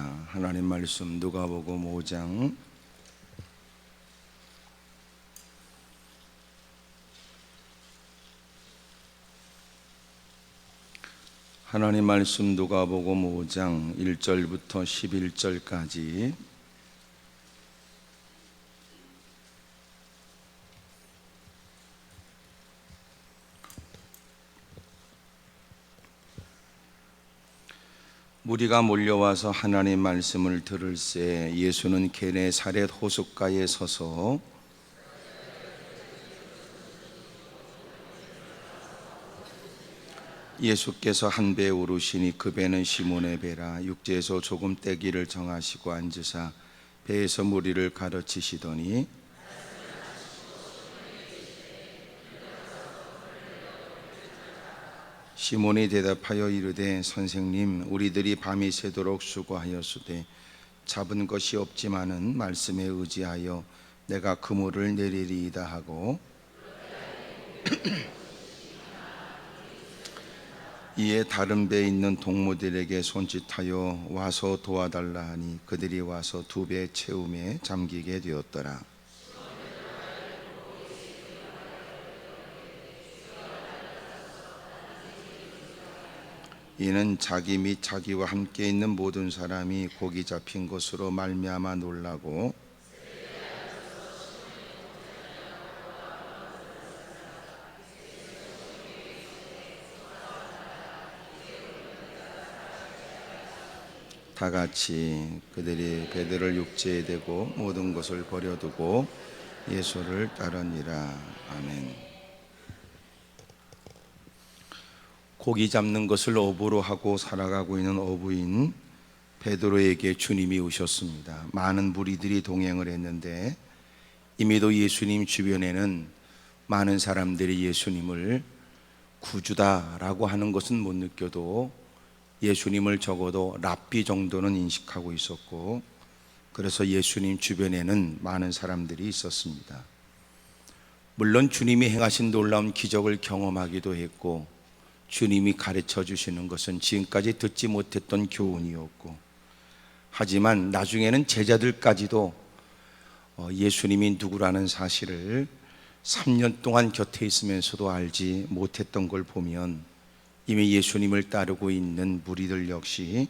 읽겠습니다. 하나님 말씀 누가복음 5장 하나님 말씀 누가복음 5장 1절부터 11절까지 무리가 몰려와서 하나님 말씀을 들을새 예수는 게네사렛 호숫가에 서서 예수께서 한 배에 오르시니 그 배는 시몬의 배라. 육지에서 조금 떼기를 정하시고 앉으사 배에서 무리를 가르치시더니 시몬이 대답하여 이르되 선생님, 우리들이 밤이 새도록 수고하였으되 잡은 것이 없지만은 말씀에 의지하여 내가 그물을 내리리이다 하고 이에 다른 배에 있는 동무들에게 손짓하여 와서 도와달라 하니 그들이 와서 두 배 채움에 잠기게 되었더라. 이는 자기 및 자기와 함께 있는 모든 사람이 고기 잡힌 것으로 말미암아 놀라고 다 같이 그들이 배들을 육지에 대고 모든 것을 버려두고 예수를 따르니라. 아멘. 고기 잡는 것을 업으로 하고 살아가고 있는 어부인 베드로에게 주님이 오셨습니다. 많은 무리들이 동행을 했는데 이미도 예수님 주변에는 많은 사람들이 예수님을 구주다라고 하는 것은 못 느껴도 예수님을 적어도 랍비 정도는 인식하고 있었고, 그래서 예수님 주변에는 많은 사람들이 있었습니다. 물론 주님이 행하신 놀라운 기적을 경험하기도 했고, 주님이 가르쳐 주시는 것은 지금까지 듣지 못했던 교훈이었고, 하지만 나중에는 제자들까지도 예수님이 누구라는 사실을 3년 동안 곁에 있으면서도 알지 못했던 걸 보면 이미 예수님을 따르고 있는 무리들 역시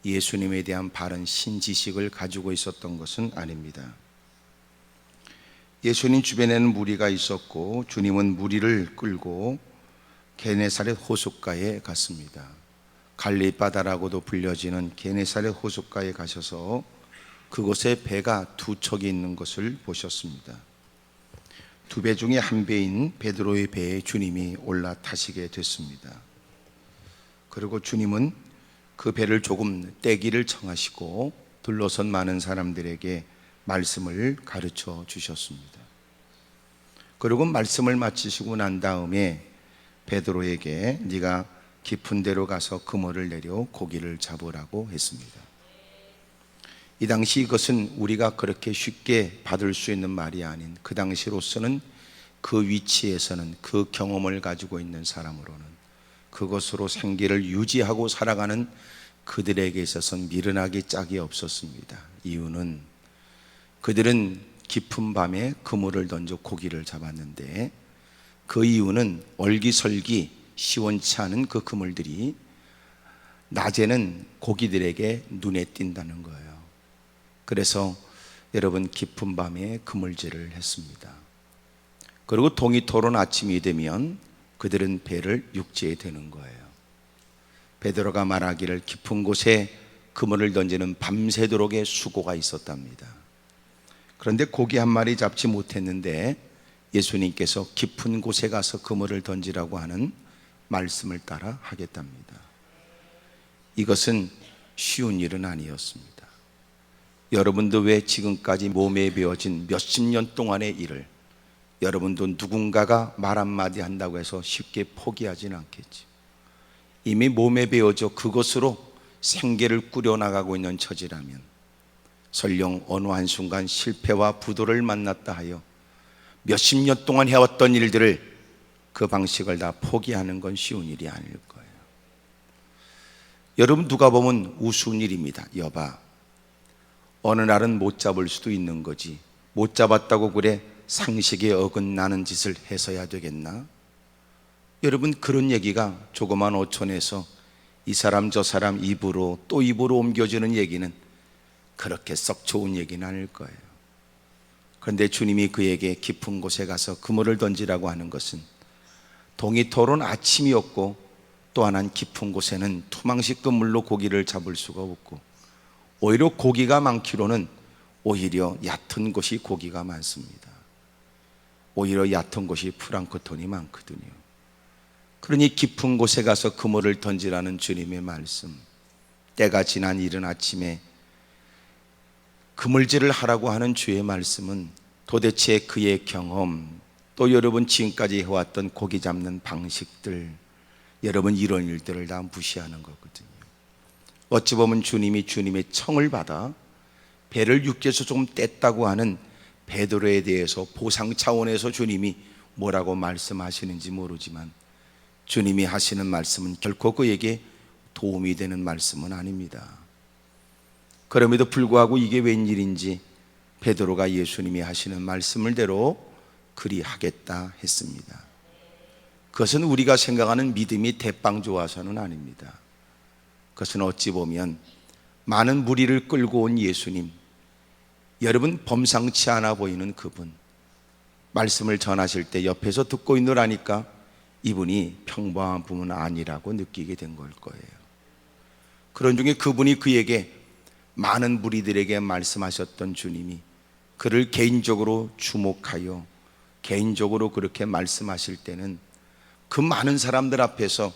예수님에 대한 바른 신지식을 가지고 있었던 것은 아닙니다. 예수님 주변에는 무리가 있었고 주님은 무리를 끌고 게네사렛 호숫가에 갔습니다. 갈릴바다라고도 불려지는 게네사렛 호숫가에 가셔서 그곳에 배가 두 척이 있는 것을 보셨습니다. 두 배 중에 한 배인 베드로의 배에 주님이 올라타시게 됐습니다. 그리고 주님은 그 배를 조금 떼기를 청하시고 둘러선 많은 사람들에게 말씀을 가르쳐 주셨습니다. 그리고 말씀을 마치시고 난 다음에 베드로에게 네가 깊은 데로 가서 그물을 내려 고기를 잡으라고 했습니다. 이 당시 이것은 우리가 그렇게 쉽게 받을 수 있는 말이 아닌, 그 당시로서는 그 위치에서는 그 경험을 가지고 있는 사람으로는 그것으로 생계를 유지하고 살아가는 그들에게 있어서는 미련하기 짝이 없었습니다. 이유는 그들은 깊은 밤에 그물을 던져 고기를 잡았는데 그 이유는 얼기설기 시원치 않은 그 그물들이 낮에는 고기들에게 눈에 띈다는 거예요. 그래서 여러분 깊은 밤에 그물질을 했습니다. 그리고 동이토론 아침이 되면 그들은 배를 육지에 대는 거예요. 베드로가 말하기를 깊은 곳에 그물을 던지는 밤새도록의 수고가 있었답니다. 그런데 고기 한 마리 잡지 못했는데 예수님께서 깊은 곳에 가서 그물을 던지라고 하는 말씀을 따라 하겠답니다. 이것은 쉬운 일은 아니었습니다. 여러분도 왜 지금까지 몸에 배워진 몇십 년 동안의 일을 여러분도 누군가가 말 한마디 한다고 해서 쉽게 포기하지는 않겠죠. 이미 몸에 배워져 그것으로 생계를 꾸려나가고 있는 처지라면 설령 어느 한순간 실패와 부도를 만났다 하여 몇십 년 동안 해왔던 일들을 그 방식을 다 포기하는 건 쉬운 일이 아닐 거예요. 여러분, 누가 보면 우스운 일입니다. 여봐, 어느 날은 못 잡을 수도 있는 거지, 못 잡았다고 그래 상식에 어긋나는 짓을 해서야 되겠나? 여러분, 그런 얘기가 조그만 어촌에서 이 사람 저 사람 입으로 또 입으로 옮겨지는 얘기는 그렇게 썩 좋은 얘기는 아닐 거예요. 그런데 주님이 그에게 깊은 곳에 가서 그물을 던지라고 하는 것은 동이토론 아침이었고, 또 하나는 깊은 곳에는 투망식 그물로 고기를 잡을 수가 없고, 오히려 고기가 많기로는 오히려 얕은 곳이 고기가 많습니다. 오히려 얕은 곳이 프랑크톤이 많거든요. 그러니 깊은 곳에 가서 그물을 던지라는 주님의 말씀, 때가 지난 이른 아침에 그물질을 하라고 하는 주의 말씀은 도대체 그의 경험, 또 여러분 지금까지 해왔던 고기 잡는 방식들, 여러분 이런 일들을 다 무시하는 거거든요. 어찌 보면 주님이 주님의 청을 받아 배를 육지에서 조금 뗐다고 하는 베드로에 대해서 보상 차원에서 주님이 뭐라고 말씀하시는지 모르지만, 주님이 하시는 말씀은 결코 그에게 도움이 되는 말씀은 아닙니다. 그럼에도 불구하고 이게 웬일인지 베드로가 예수님이 하시는 말씀을 대로 그리하겠다 했습니다. 그것은 우리가 생각하는 믿음이 대빵 좋아서는 아닙니다. 그것은 어찌 보면 많은 무리를 끌고 온 예수님, 여러분 범상치 않아 보이는 그분, 말씀을 전하실 때 옆에서 듣고 있느라니까 이분이 평범한 분은 아니라고 느끼게 된 걸 거예요. 그런 중에 그분이 그에게 많은 무리들에게 말씀하셨던 주님이 그를 개인적으로 주목하여 개인적으로 그렇게 말씀하실 때는 그 많은 사람들 앞에서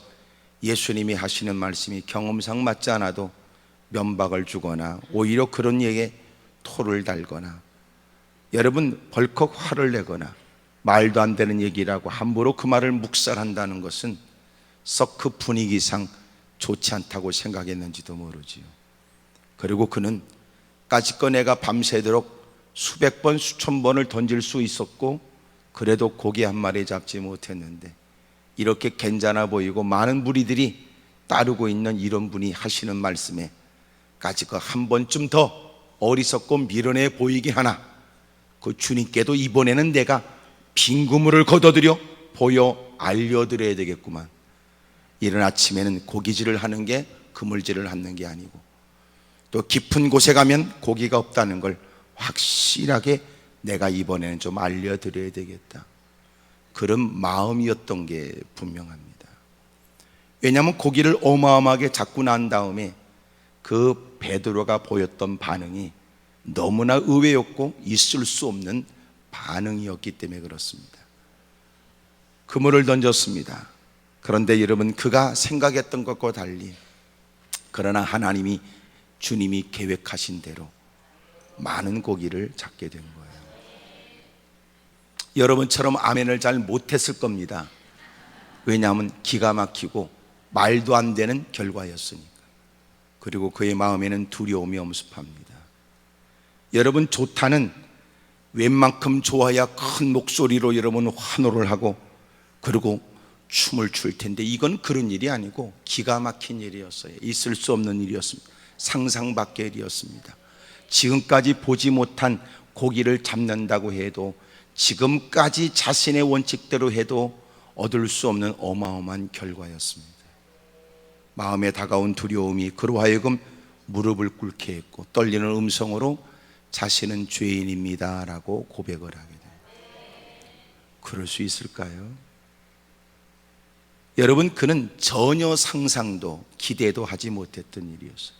예수님이 하시는 말씀이 경험상 맞지 않아도 면박을 주거나 오히려 그런 얘기에 토를 달거나, 여러분 벌컥 화를 내거나 말도 안 되는 얘기라고 함부로 그 말을 묵살한다는 것은 썩 그 분위기상 좋지 않다고 생각했는지도 모르지요. 그리고 그는 까짓거 내가 밤새도록 수백 번 수천 번을 던질 수 있었고 그래도 고기 한 마리 잡지 못했는데, 이렇게 괜찮아 보이고 많은 무리들이 따르고 있는 이런 분이 하시는 말씀에 까짓거 한 번쯤 더 어리석고 미련해 보이긴 하나 그 주님께도 이번에는 내가 빈 그물을 걷어들여 보여 알려드려야 되겠구만. 이른 아침에는 고기질을 하는 게 그물질을 하는 게 아니고, 또 깊은 곳에 가면 고기가 없다는 걸 확실하게 내가 이번에는 좀 알려드려야 되겠다. 그런 마음이었던 게 분명합니다. 왜냐하면 고기를 어마어마하게 잡고 난 다음에 그 베드로가 보였던 반응이 너무나 의외였고 있을 수 없는 반응이었기 때문에 그렇습니다. 그물을 던졌습니다. 그런데 여러분, 그가 생각했던 것과 달리, 그러나 하나님이 주님이 계획하신 대로 많은 고기를 잡게 된 거예요. 여러분처럼 아멘을 잘 못했을 겁니다. 왜냐하면 기가 막히고 말도 안 되는 결과였으니까. 그리고 그의 마음에는 두려움이 엄습합니다. 여러분, 좋다는 웬만큼 좋아야 큰 목소리로 여러분 환호를 하고 그리고 춤을 출 텐데, 이건 그런 일이 아니고 기가 막힌 일이었어요. 있을 수 없는 일이었습니다. 상상 밖의 일이었습니다. 지금까지 보지 못한 고기를 잡는다고 해도, 지금까지 자신의 원칙대로 해도 얻을 수 없는 어마어마한 결과였습니다. 마음에 다가온 두려움이 그로 하여금 무릎을 꿇게 했고 떨리는 음성으로 자신은 죄인입니다 라고 고백을 하게 됩니다. 그럴 수 있을까요? 여러분, 그는 전혀 상상도 기대도 하지 못했던 일이었어요.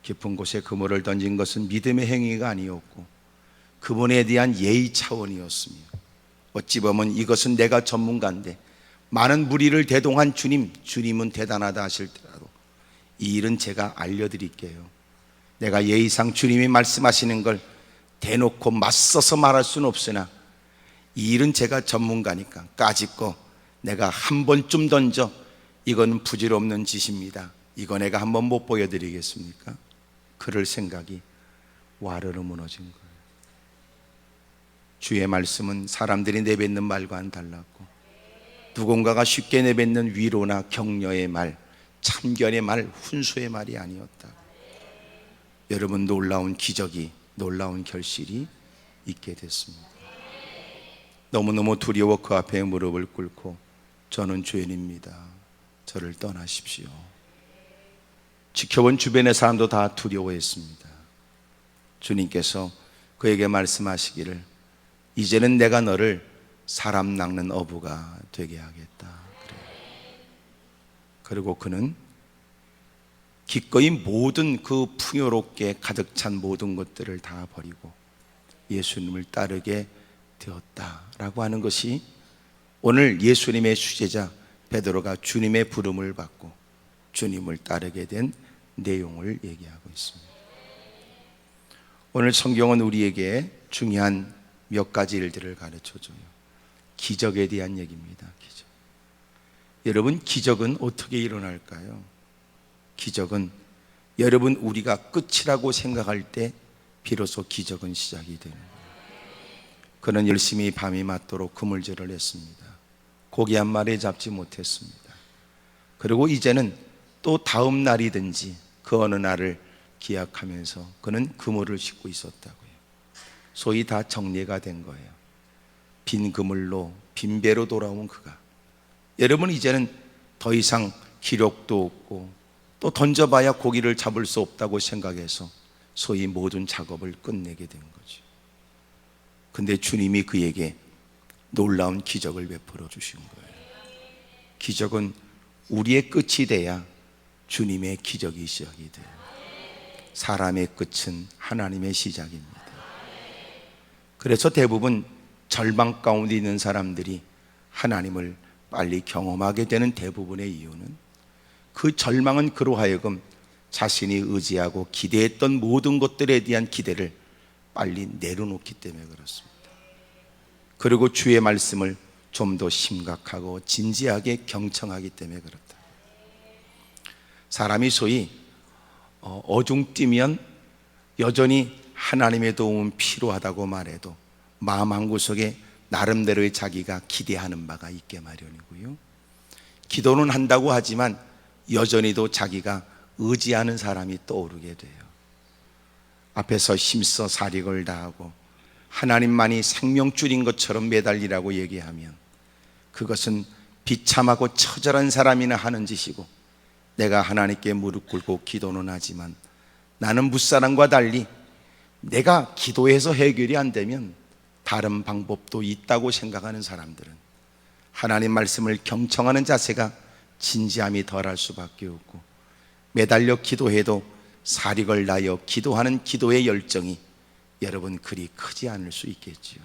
깊은 곳에 그물을 던진 것은 믿음의 행위가 아니었고 그분에 대한 예의 차원이었으며, 어찌 보면 이것은 내가 전문가인데 많은 무리를 대동한 주님은 대단하다 하실더라도 이 일은 제가 알려드릴게요. 내가 예의상 주님이 말씀하시는 걸 대놓고 맞서서 말할 수는 없으나 이 일은 제가 전문가니까 까짓거 내가 한 번쯤 던져 이건 부질없는 짓입니다. 이거 내가 한번 못 보여드리겠습니까? 그럴 생각이 와르르 무너진 거예요. 주의 말씀은 사람들이 내뱉는 말과는 달랐고, 누군가가 쉽게 내뱉는 위로나 격려의 말, 참견의 말, 훈수의 말이 아니었다. 여러분, 놀라운 기적이, 놀라운 결실이 있게 됐습니다. 너무너무 두려워 그 앞에 무릎을 꿇고 저는 죄인입니다, 저를 떠나십시오. 지켜본 주변의 사람도 다 두려워했습니다. 주님께서 그에게 말씀하시기를 이제는 내가 너를 사람 낚는 어부가 되게 하겠다. 그래요. 그리고 그는 기꺼이 모든 그 풍요롭게 가득 찬 모든 것들을 다 버리고 예수님을 따르게 되었다라고 하는 것이 오늘 예수님의 수제자 베드로가 주님의 부름을 받고 주님을 따르게 된 내용을 얘기하고 있습니다. 오늘 성경은 우리에게 중요한 몇 가지 일들을 가르쳐줘요. 기적에 대한 얘기입니다. 기적. 여러분, 기적은 어떻게 일어날까요? 기적은 여러분, 우리가 끝이라고 생각할 때 비로소 기적은 시작이 되는 거예요. 그는 열심히 밤이 맞도록 그물질을 했습니다. 고기 한 마리 잡지 못했습니다. 그리고 이제는 또 다음 날이든지 그 어느 날을 기약하면서 그는 그물을 싣고 있었다고요. 소위 다 정리가 된 거예요. 빈 그물로 빈 배로 돌아온 그가, 여러분, 이제는 더 이상 기력도 없고 또 던져봐야 고기를 잡을 수 없다고 생각해서 소위 모든 작업을 끝내게 된 거죠. 근데 주님이 그에게 놀라운 기적을 베풀어 주신 거예요. 기적은 우리의 끝이 돼야 주님의 기적이 시작이 돼요. 사람의 끝은 하나님의 시작입니다. 그래서 대부분 절망 가운데 있는 사람들이 하나님을 빨리 경험하게 되는 대부분의 이유는 그 절망은 그로 하여금 자신이 의지하고 기대했던 모든 것들에 대한 기대를 빨리 내려놓기 때문에 그렇습니다. 그리고 주의 말씀을 좀 더 심각하고 진지하게 경청하기 때문에 그렇다. 사람이 소위 어중뛰면 여전히 하나님의 도움은 필요하다고 말해도 마음 한구석에 나름대로의 자기가 기대하는 바가 있게 마련이고요, 기도는 한다고 하지만 여전히도 자기가 의지하는 사람이 떠오르게 돼요. 앞에서 힘써 사력을 다하고 하나님만이 생명줄인 것처럼 매달리라고 얘기하면 그것은 비참하고 처절한 사람이나 하는 짓이고, 내가 하나님께 무릎 꿇고 기도는 하지만 나는 무사람과 달리 내가 기도해서 해결이 안 되면 다른 방법도 있다고 생각하는 사람들은 하나님 말씀을 경청하는 자세가 진지함이 덜할 수밖에 없고, 매달려 기도해도 사력을 다하여 기도하는 기도의 열정이 여러분 그리 크지 않을 수 있겠지요.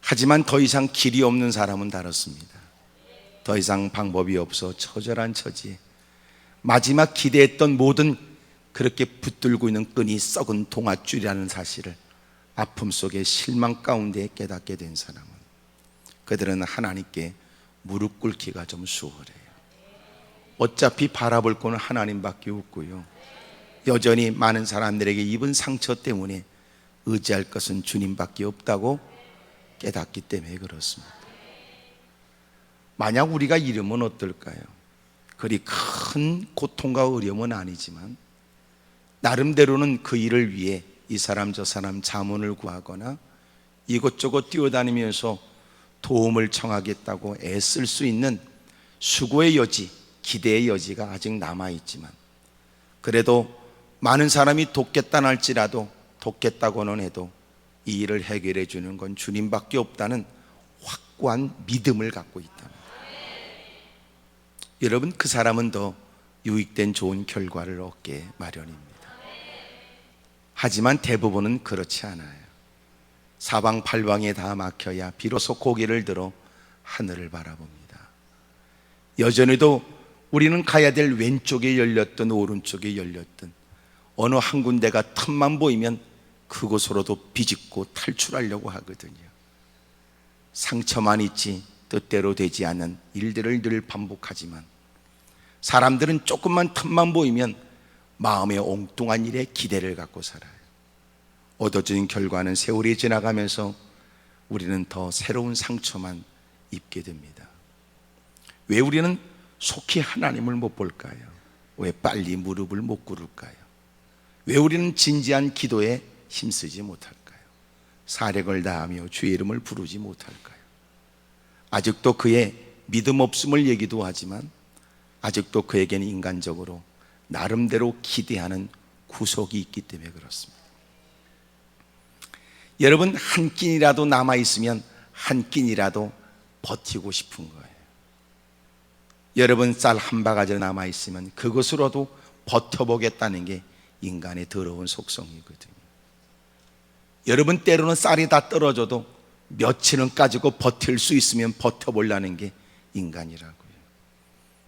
하지만 더 이상 길이 없는 사람은 다릅니다. 더 이상 방법이 없어 처절한 처지에 마지막 기대했던 모든 그렇게 붙들고 있는 끈이 썩은 동아줄이라는 사실을 아픔 속에 실망 가운데 깨닫게 된 사람은, 그들은 하나님께 무릎 꿇기가 좀 수월해요. 어차피 바라볼 건 하나님밖에 없고요, 여전히 많은 사람들에게 입은 상처 때문에 의지할 것은 주님밖에 없다고 깨닫기 때문에 그렇습니다. 만약 우리가 이러면 어떨까요? 그리 큰 고통과 어려움은 아니지만 나름대로는 그 일을 위해 이 사람 저 사람 자문을 구하거나 이것저것 뛰어다니면서 도움을 청하겠다고 애쓸 수 있는 수고의 여지, 기대의 여지가 아직 남아있지만, 그래도 많은 사람이 돕겠다는 할지라도 돕겠다고는 해도 이 일을 해결해 주는 건 주님밖에 없다는 확고한 믿음을 갖고 있다. 여러분, 그 사람은 더 유익된 좋은 결과를 얻게 마련입니다. 하지만 대부분은 그렇지 않아요. 사방팔방에 다 막혀야 비로소 고개를 들어 하늘을 바라봅니다. 여전히도 우리는 가야 될 왼쪽에 열렸든 오른쪽에 열렸든 어느 한 군데가 틈만 보이면 그곳으로도 비집고 탈출하려고 하거든요. 상처만 있지 뜻대로 되지 않는 일들을 늘 반복하지만 사람들은 조금만 틈만 보이면 마음의 엉뚱한 일에 기대를 갖고 살아요. 얻어진 결과는 세월이 지나가면서 우리는 더 새로운 상처만 입게 됩니다. 왜 우리는 속히 하나님을 못 볼까요? 왜 빨리 무릎을 못 꿇을까요? 왜 우리는 진지한 기도에 힘쓰지 못할까요? 사력을 다하며 주의 이름을 부르지 못할까요? 아직도 그의 믿음 없음을 얘기도 하지만 아직도 그에게는 인간적으로 나름대로 기대하는 구석이 있기 때문에 그렇습니다. 여러분, 한 끼니라도 남아있으면 한 끼니라도 버티고 싶은 거예요. 여러분, 쌀 한 바가지 남아있으면 그것으로도 버텨보겠다는 게 인간의 더러운 속성이거든요. 여러분, 때로는 쌀이 다 떨어져도 며칠은 가지고 버틸 수 있으면 버텨보려는 게 인간이라고요.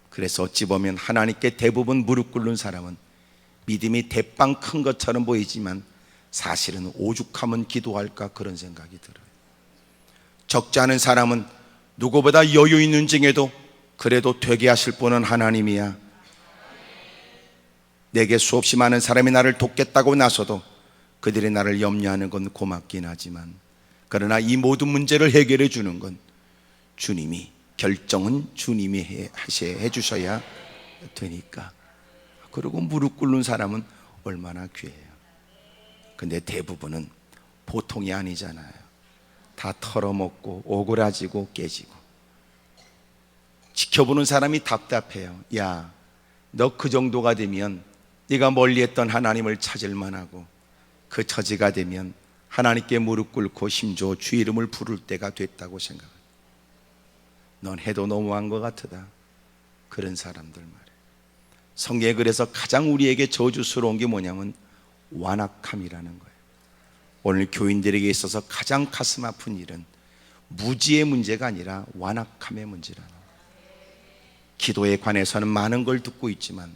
그래서 어찌 보면 하나님께 대부분 무릎 꿇는 사람은 믿음이 대빵 큰 것처럼 보이지만 사실은 오죽하면 기도할까 그런 생각이 들어요. 적지 않은 사람은 누구보다 여유 있는 중에도 그래도 되게 하실 분은 하나님이야. 내게 수없이 많은 사람이 나를 돕겠다고 나서도 그들이 나를 염려하는 건 고맙긴 하지만, 그러나 이 모든 문제를 해결해 주는 건 주님이, 결정은 주님이 해주셔야 되니까. 그리고 무릎 꿇는 사람은 얼마나 귀해요. 근데 대부분은 보통이 아니잖아요. 다 털어먹고 오그라지고 깨지고. 지켜보는 사람이 답답해요. 야, 너 그 정도가 되면 네가 멀리했던 하나님을 찾을 만하고, 그 처지가 되면 하나님께 무릎 꿇고 힘줘 주 이름을 부를 때가 됐다고 생각합니다. 넌 해도 너무한 것 같으다. 그런 사람들 말이에요. 성경에 그래서 가장 우리에게 저주스러운 게 뭐냐면 완악함이라는 거예요. 오늘 교인들에게 있어서 가장 가슴 아픈 일은 무지의 문제가 아니라 완악함의 문제라는 거예요. 기도에 관해서는 많은 걸 듣고 있지만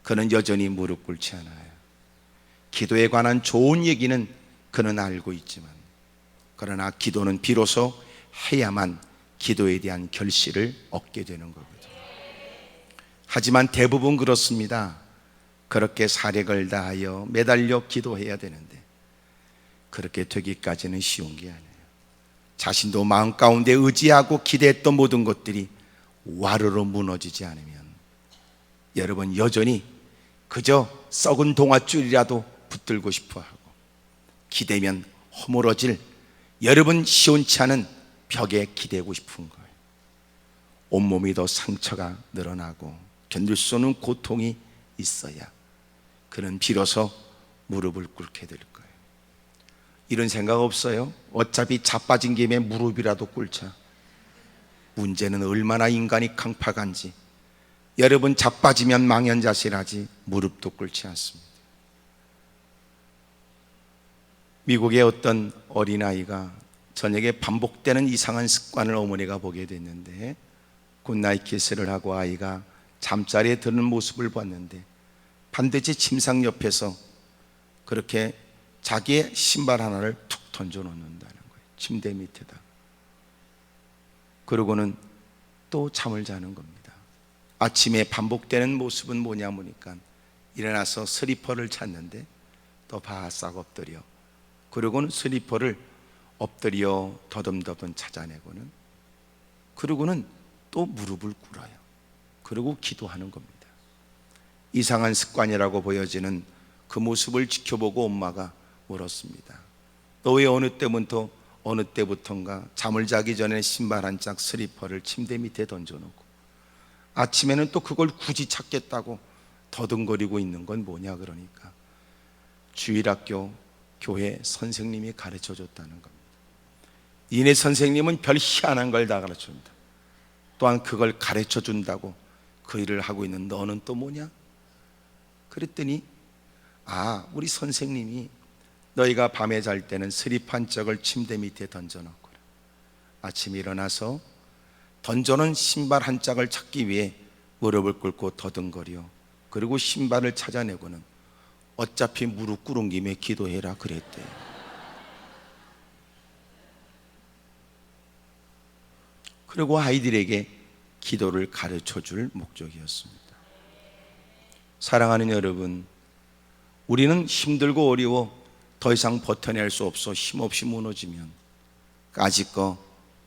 그는 여전히 무릎 꿇지 않아요. 기도에 관한 좋은 얘기는 그는 알고 있지만, 그러나 기도는 비로소 해야만 기도에 대한 결실을 얻게 되는 거거든요. 하지만 대부분 그렇습니다. 그렇게 사력을 다하여 매달려 기도해야 되는데 그렇게 되기까지는 쉬운 게 아니에요. 자신도 마음 가운데 의지하고 기대했던 모든 것들이 와르르 무너지지 않으면 여러분 여전히 그저 썩은 동아줄이라도 붙들고 싶어하고, 기대면 허물어질 여러분 시원치 않은 벽에 기대고 싶은 거예요. 온몸이 더 상처가 늘어나고 견딜 수 없는 고통이 있어야 그는 비로소 무릎을 꿇게 될 거예요. 이런 생각 없어요? 어차피 자빠진 김에 무릎이라도 꿇자. 문제는 얼마나 인간이 강팍한지. 여러분, 자빠지면 망연자실하지 무릎도 꿇지 않습니다. 미국의 어떤 어린아이가 저녁에 반복되는 이상한 습관을 어머니가 보게 됐는데, 굿나잇 키스를 하고 아이가 잠자리에 드는 모습을 봤는데 반드시 침상 옆에서 그렇게 자기의 신발 하나를 툭 던져 놓는다는 거예요. 침대 밑에다. 그러고는 또 잠을 자는 겁니다. 아침에 반복되는 모습은 뭐냐 보니까 일어나서 슬리퍼를 찾는데 또 바싹 엎드려, 그러고는 슬리퍼를 엎드려 더듬더듬 찾아내고는, 그러고는 또 무릎을 꿇어요. 그리고 기도하는 겁니다. 이상한 습관이라고 보여지는 그 모습을 지켜보고 엄마가 물었습니다. 너 왜 어느 때부턴가 잠을 자기 전에 신발 한 짝 슬리퍼를 침대 밑에 던져놓고 아침에는 또 그걸 굳이 찾겠다고 더듬거리고 있는 건 뭐냐? 그러니까 주일학교 교회 선생님이 가르쳐 줬다는 겁니다. 니네 선생님은 별 희한한 걸 다 가르쳐 준다. 또한 그걸 가르쳐 준다고 그 일을 하고 있는 너는 또 뭐냐? 그랬더니 우리 선생님이 너희가 밤에 잘 때는 슬리퍼 한 짝을 침대 밑에 던져놓고 아침에 일어나서 던져놓은 신발 한 짝을 찾기 위해 무릎을 꿇고 더듬거려, 그리고 신발을 찾아내고는 어차피 무릎 꿇은 김에 기도해라 그랬대요. 그리고 아이들에게 기도를 가르쳐 줄 목적이었습니다. 사랑하는 여러분, 우리는 힘들고 어려워 더 이상 버텨낼 수 없어 힘없이 무너지면 까짓 거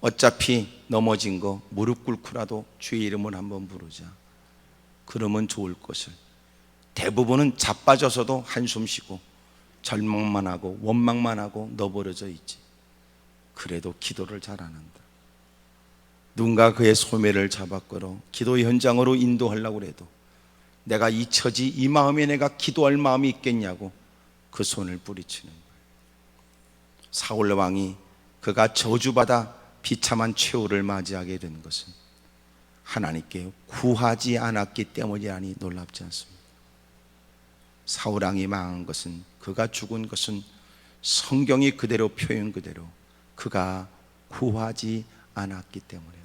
어차피 넘어진 거 무릎 꿇고라도 주의 이름을 한번 부르자. 그러면 좋을 것을 대부분은 자빠져서도 한숨 쉬고 절망만 하고 원망만 하고 너버려져 있지. 그래도 기도를 잘 안 한다. 누군가 그의 소매를 잡아 끌어 기도 현장으로 인도하려고 해도 내가 이 처지 이 마음에 내가 기도할 마음이 있겠냐고 그 손을 뿌리치는 거예요. 사울 왕이 그가 저주받아 비참한 최후를 맞이하게 된 것은 하나님께 구하지 않았기 때문이라니 놀랍지 않습니까? 사울 왕이 망한 것은, 그가 죽은 것은 성경이 그대로 표현 그대로 그가 구하지 않았기 때문이에요.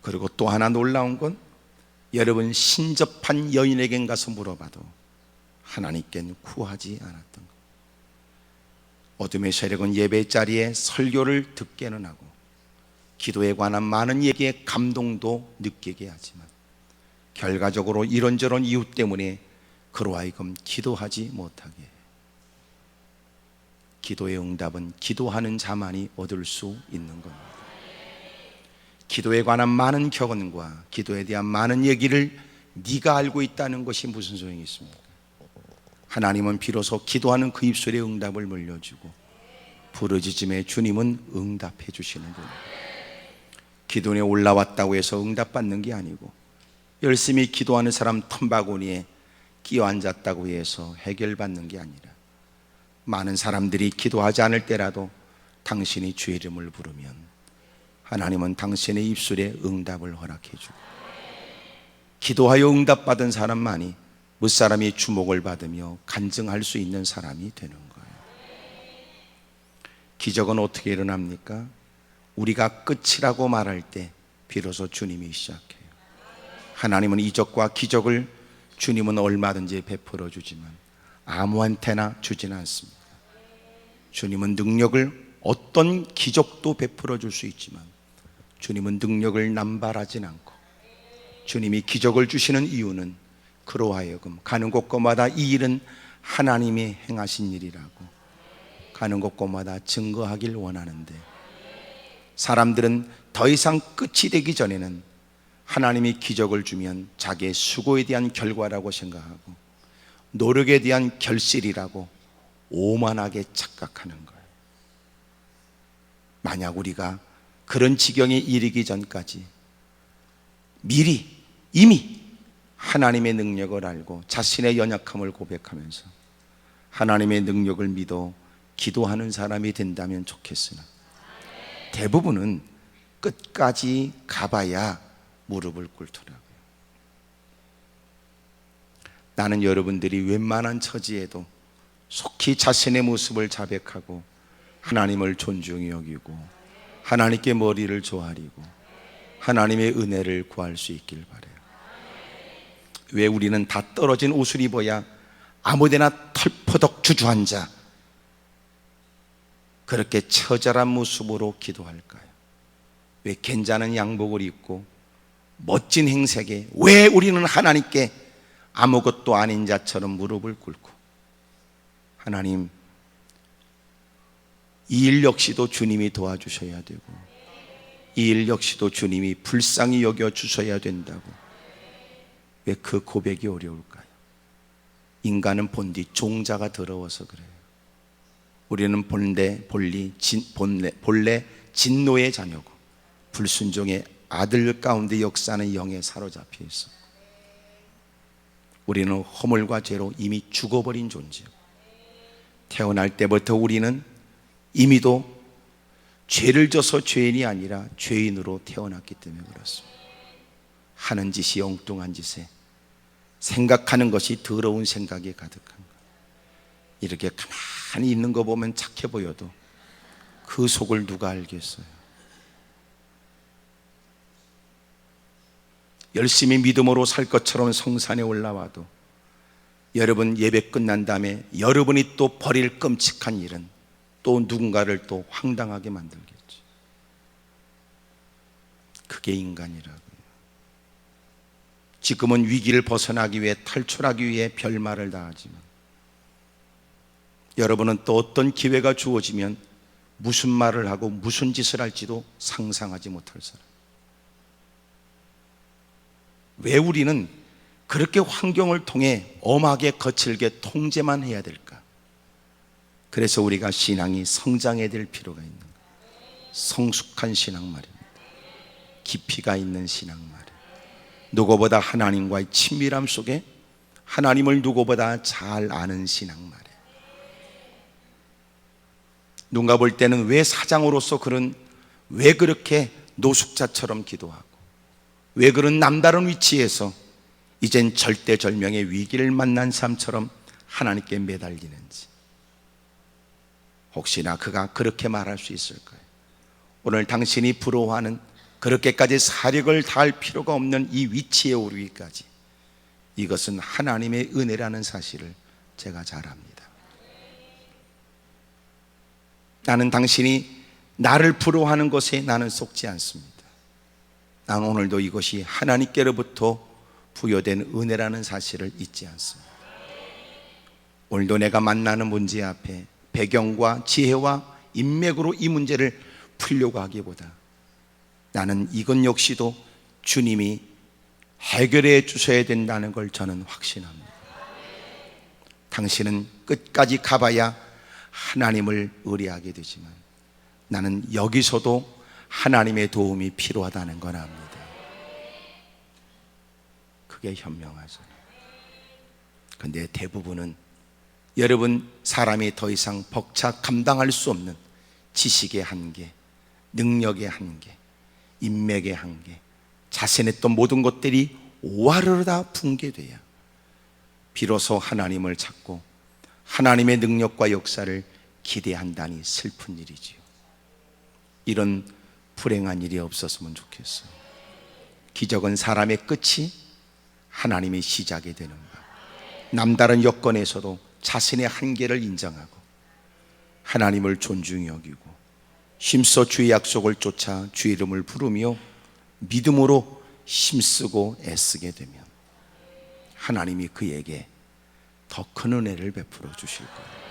그리고 또 하나 놀라운 건, 여러분 신접한 여인에겐 가서 물어봐도 하나님께는 구하지 않았던 것. 어둠의 세력은 예배 자리에 설교를 듣게는 하고 기도에 관한 많은 얘기에 감동도 느끼게 하지만 결과적으로 이런저런 이유 때문에 그로 하여금 기도하지 못하게 해요. 기도의 응답은 기도하는 자만이 얻을 수 있는 겁니다. 기도에 관한 많은 격언과 기도에 대한 많은 얘기를 네가 알고 있다는 것이 무슨 소용이 있습니까? 하나님은 비로소 기도하는 그 입술에 응답을 물려주고 부르짖음에 주님은 응답해 주시는 분이에요. 기도에 올라왔다고 해서 응답받는 게 아니고 열심히 기도하는 사람 틈바구니에 끼어 앉았다고 해서 해결받는 게 아니라 많은 사람들이 기도하지 않을 때라도 당신이 주의 이름을 부르면 하나님은 당신의 입술에 응답을 허락해 주고 기도하여 응답받은 사람만이 무사람이 주목을 받으며 간증할 수 있는 사람이 되는 거예요. 기적은 어떻게 일어납니까? 우리가 끝이라고 말할 때 비로소 주님이 시작해요. 하나님은 이적과 기적을 주님은 얼마든지 베풀어 주지만 아무한테나 주지는 않습니다. 주님은 능력을 어떤 기적도 베풀어 줄 수 있지만 주님은 능력을 남발하진 않고, 주님이 기적을 주시는 이유는 그로 하여금 가는 곳곳마다 이 일은 하나님이 행하신 일이라고 가는 곳곳마다 증거하길 원하는데, 사람들은 더 이상 끝이 되기 전에는 하나님이 기적을 주면 자기의 수고에 대한 결과라고 생각하고 노력에 대한 결실이라고 오만하게 착각하는 거예요. 만약 우리가 그런 지경에 이르기 전까지 미리 이미 하나님의 능력을 알고 자신의 연약함을 고백하면서 하나님의 능력을 믿어 기도하는 사람이 된다면 좋겠으나 대부분은 끝까지 가봐야 무릎을 꿇더라고요. 나는 여러분들이 웬만한 처지에도 속히 자신의 모습을 자백하고 하나님을 존중히 여기고 하나님께 머리를 조아리고 하나님의 은혜를 구할 수 있길 바라요. 왜 우리는 다 떨어진 옷을 입어야 아무데나 털퍼덕 주저앉아 그렇게 처절한 모습으로 기도할까요? 왜 괜찮은 양복을 입고 멋진 행색에 왜 우리는 하나님께 아무것도 아닌 자처럼 무릎을 꿇고 하나님, 이 일 역시도 주님이 도와주셔야 되고 이 일 역시도 주님이 불쌍히 여겨 주셔야 된다고 왜 그 고백이 어려울까요? 인간은 본디 종자가 더러워서 그래요. 우리는 본래 진노의 자녀고 불순종의 아들 가운데 역사는 영에 사로잡혀 있어. 우리는 허물과 죄로 이미 죽어버린 존재고 태어날 때부터 우리는 이미도 죄를 져서 죄인이 아니라 죄인으로 태어났기 때문에 그렇습니다. 하는 짓이 엉뚱한 짓에 생각하는 것이 더러운 생각이 가득한 거예요. 이렇게 가만히 있는 거 보면 착해 보여도 그 속을 누가 알겠어요? 열심히 믿음으로 살 것처럼 성산에 올라와도 여러분 예배 끝난 다음에 여러분이 또 벌일 끔찍한 일은 또 누군가를 또 황당하게 만들겠지. 그게 인간이라고요. 지금은 위기를 벗어나기 위해 탈출하기 위해 별말을 다 하지만 여러분은 또 어떤 기회가 주어지면 무슨 말을 하고 무슨 짓을 할지도 상상하지 못할 사람. 왜 우리는 그렇게 환경을 통해 엄하게 거칠게 통제만 해야 될까? 그래서 우리가 신앙이 성장해야 될 필요가 있는 거예요. 성숙한 신앙 말입니다. 깊이가 있는 신앙 말이에요. 누구보다 하나님과의 친밀함 속에 하나님을 누구보다 잘 아는 신앙 말이에요. 누가 볼 때는 왜 사장으로서 왜 그렇게 노숙자처럼 기도하고, 왜 그런 남다른 위치에서 이젠 절대절명의 위기를 만난 삶처럼 하나님께 매달리는지, 혹시나 그가 그렇게 말할 수 있을까요? 오늘 당신이 부러워하는 그렇게까지 사력을 다할 필요가 없는 이 위치에 오르기까지, 이것은 하나님의 은혜라는 사실을 제가 잘 압니다. 나는 당신이 나를 부러워하는 것에 나는 속지 않습니다. 나는 오늘도 이것이 하나님께로부터 부여된 은혜라는 사실을 잊지 않습니다. 오늘도 내가 만나는 문제 앞에 배경과 지혜와 인맥으로 이 문제를 풀려고 하기보다 나는 이것 역시도 주님이 해결해 주셔야 된다는 걸 저는 확신합니다. 당신은 끝까지 가봐야 하나님을 의뢰하게 되지만 나는 여기서도 하나님의 도움이 필요하다는 걸 압니다. 그게 현명하잖아요. 그런데 대부분은 여러분, 사람이 더 이상 벅차 감당할 수 없는 지식의 한계, 능력의 한계, 인맥의 한계, 자신했던 모든 것들이 오하르르 다 붕괴돼야 비로소 하나님을 찾고 하나님의 능력과 역사를 기대한다니 슬픈 일이지요. 이런 불행한 일이 없었으면 좋겠어요. 기적은 사람의 끝이 하나님의 시작이 되는 것. 남다른 여건에서도 자신의 한계를 인정하고 하나님을 존중히 여기고 힘써 주의 약속을 쫓아 주의 이름을 부르며 믿음으로 힘쓰고 애쓰게 되면 하나님이 그에게 더 큰 은혜를 베풀어 주실 거예요.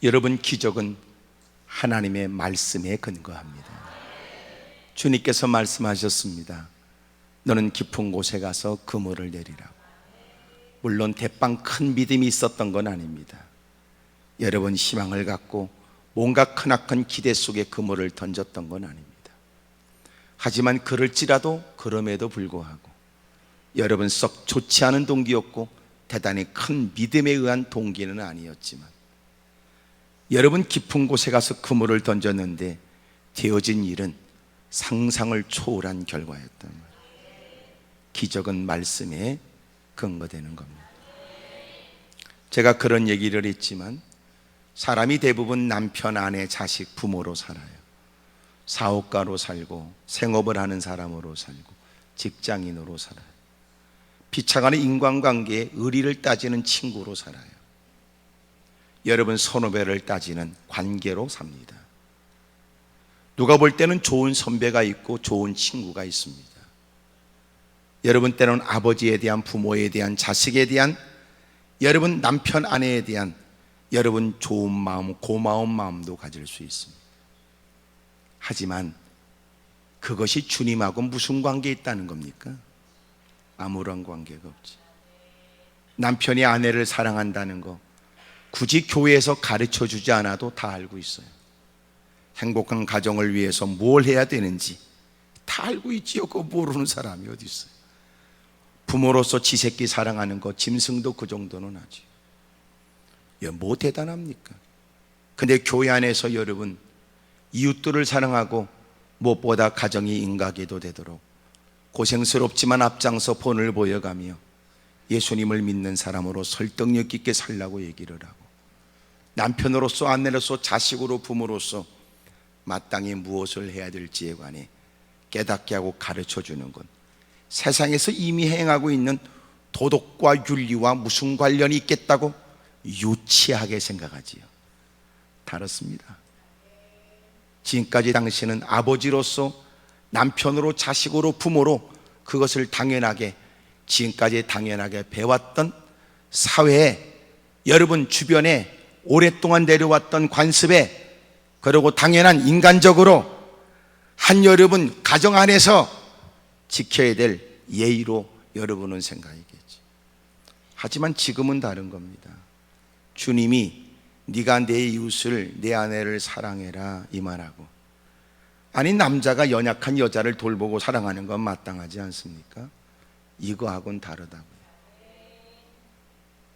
여러분, 기적은 하나님의 말씀에 근거합니다. 주님께서 말씀하셨습니다. 너는 깊은 곳에 가서 그물을 내리라고. 물론 대빵 큰 믿음이 있었던 건 아닙니다. 여러분, 희망을 갖고 뭔가 크나큰 기대 속에 그물을 던졌던 건 아닙니다. 하지만 그럴지라도 그럼에도 불구하고 여러분, 썩 좋지 않은 동기였고 대단히 큰 믿음에 의한 동기는 아니었지만 여러분, 깊은 곳에 가서 그물을 던졌는데 되어진 일은 상상을 초월한 결과였단 말이에요. 기적은 말씀에 근거되는 겁니다. 제가 그런 얘기를 했지만 사람이 대부분 남편, 아내, 자식, 부모로 살아요. 사업가로 살고 생업을 하는 사람으로 살고 직장인으로 살아요. 비차가는 인간관계에 의리를 따지는 친구로 살아요. 여러분, 선후배를 따지는 관계로 삽니다. 누가 볼 때는 좋은 선배가 있고 좋은 친구가 있습니다. 여러분, 때는 아버지에 대한, 부모에 대한, 자식에 대한, 여러분 남편, 아내에 대한 여러분 좋은 마음, 고마운 마음도 가질 수 있습니다. 하지만 그것이 주님하고 무슨 관계에 있다는 겁니까? 아무런 관계가 없지. 남편이 아내를 사랑한다는 거 굳이 교회에서 가르쳐 주지 않아도 다 알고 있어요. 행복한 가정을 위해서 뭘 해야 되는지 다 알고 있지요. 그거 모르는 사람이 어디 있어요. 부모로서 지 새끼 사랑하는 거 짐승도 그 정도는 하지. 뭐 대단합니까? 근데 교회 안에서 여러분 이웃들을 사랑하고 무엇보다 가정이 인가계도 되도록 고생스럽지만 앞장서 본을 보여가며 예수님을 믿는 사람으로 설득력 있게 살라고 얘기를 하고 남편으로서, 아내로서, 자식으로, 부모로서 마땅히 무엇을 해야 될지에 관해 깨닫게 하고 가르쳐 주는 건 세상에서 이미 행하고 있는 도덕과 윤리와 무슨 관련이 있겠다고 유치하게 생각하지요. 다릅니다. 지금까지 당신은 아버지로서, 남편으로, 자식으로, 부모로 그것을 당연하게, 지금까지 당연하게 배웠던 사회에, 여러분 주변에 오랫동안 내려왔던 관습에, 그리고 당연한 인간적으로 한 여러분 가정 안에서 지켜야 될 예의로 여러분은 생각이겠지. 하지만 지금은 다른 겁니다. 주님이 네가 내 이웃을, 내 아내를 사랑해라 이 말하고, 아니 남자가 연약한 여자를 돌보고 사랑하는 건 마땅하지 않습니까? 이거하고는 다르다고요.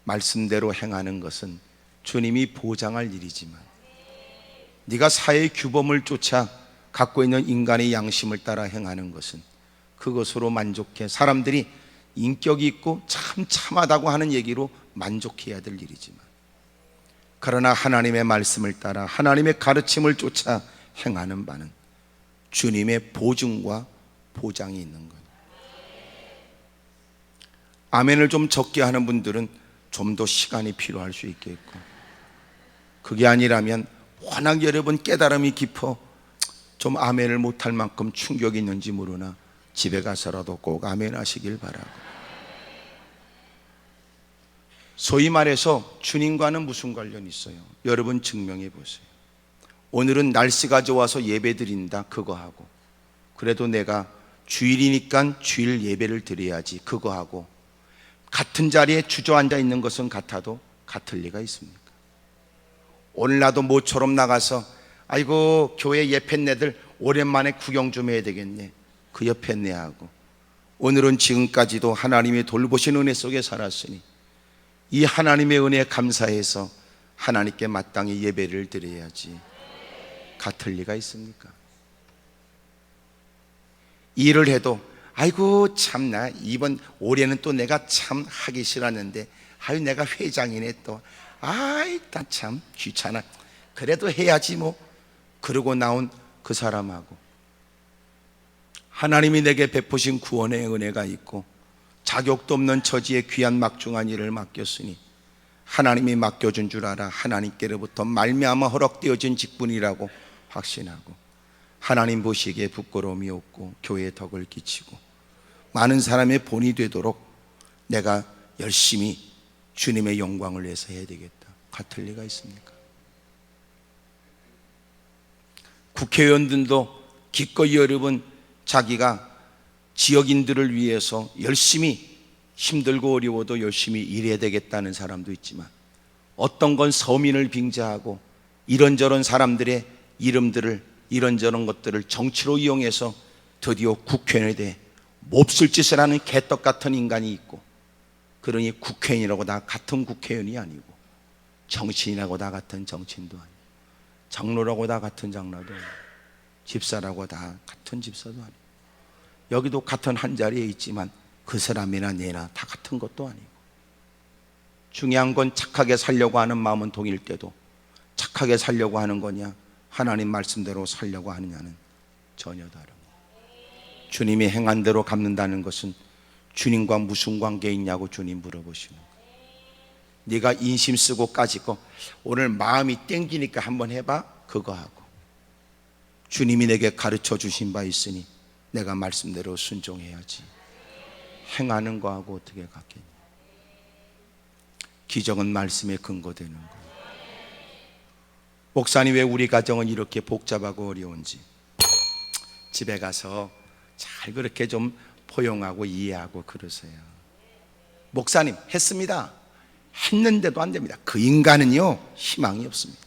말씀대로 행하는 것은 주님이 보장할 일이지만, 네가 사회의 규범을 쫓아 갖고 있는 인간의 양심을 따라 행하는 것은 그것으로 만족해 사람들이 인격이 있고 참 참하다고 하는 얘기로 만족해야 될 일이지만, 그러나 하나님의 말씀을 따라 하나님의 가르침을 쫓아 행하는 바는 주님의 보증과 보장이 있는 거예요. 아멘을 좀 적게 하는 분들은 좀 더 시간이 필요할 수 있겠고, 그게 아니라면 워낙 여러분 깨달음이 깊어 좀 아멘을 못할 만큼 충격이 있는지 모르나 집에 가서라도 꼭 아멘 하시길 바라고. 소위 말해서 주님과는 무슨 관련이 있어요? 여러분 증명해 보세요. 오늘은 날씨가 좋아서 예배 드린다 그거 하고, 그래도 내가 주일이니까 주일 예배를 드려야지 그거 하고, 같은 자리에 주저앉아 있는 것은 같아도 같을 리가 있습니까? 오늘 나도 모처럼 나가서 아이고 교회 예편네들 오랜만에 구경 좀 해야 되겠네 그 옆에 하고, 오늘은 지금까지도 하나님의 돌보신 은혜 속에 살았으니 이 하나님의 은혜에 감사해서 하나님께 마땅히 예배를 드려야지 같을 리가 있습니까? 일을 해도 아이고 참나 이번 올해는 또 내가 참 하기 싫었는데 아유 내가 회장이네 또 아이 나 참 귀찮아 그래도 해야지 뭐 그러고 나온 그 사람하고, 하나님이 내게 베푸신 구원의 은혜가 있고 자격도 없는 처지에 귀한 막중한 일을 맡겼으니 하나님이 맡겨준 줄 알아 하나님께로부터 말미암아 허락되어진 직분이라고 확신하고, 하나님 보시기에 부끄러움이 없고 교회에 덕을 끼치고 많은 사람의 본이 되도록 내가 열심히 주님의 영광을 위해서 해야 되겠다 같을 리가 있습니까? 국회의원들도 기꺼이 여러분 자기가 지역인들을 위해서 열심히 힘들고 어려워도 열심히 일해야 되겠다는 사람도 있지만, 어떤 건 서민을 빙자하고 이런저런 사람들의 이름들을 이런저런 것들을 정치로 이용해서 드디어 국회의원에 대해 몹쓸 짓을 하는 개떡 같은 인간이 있고, 그러니 국회의원이라고 다 같은 국회의원이 아니고, 정치인이라고 다 같은 정치인도 아니고, 장로라고 다 같은 장로도 아니고, 집사라고 다 같은 집사도 아니고, 여기도 같은 한 자리에 있지만 그 사람이나 내나 다 같은 것도 아니고, 중요한 건 착하게 살려고 하는 마음은 동일 때도 착하게 살려고 하는 거냐 하나님 말씀대로 살려고 하느냐는 전혀 다르고, 주님이 행한 대로 갚는다는 것은 주님과 무슨 관계 있냐고 주님 물어보시는 거예요. 네가 인심 쓰고 까짓거 오늘 마음이 땡기니까 한번 해봐 그거 하고, 주님이 내게 가르쳐 주신 바 있으니 내가 말씀대로 순종해야지 행하는 거하고 어떻게 같겠냐. 기적은 말씀에 근거되는 거예요. 목사님 왜 우리 가정은 이렇게 복잡하고 어려운지 집에 가서 잘 그렇게 좀 포용하고 이해하고 그러세요. 목사님 했습니다. 했는데도 안 됩니다. 그 인간은요 희망이 없습니다.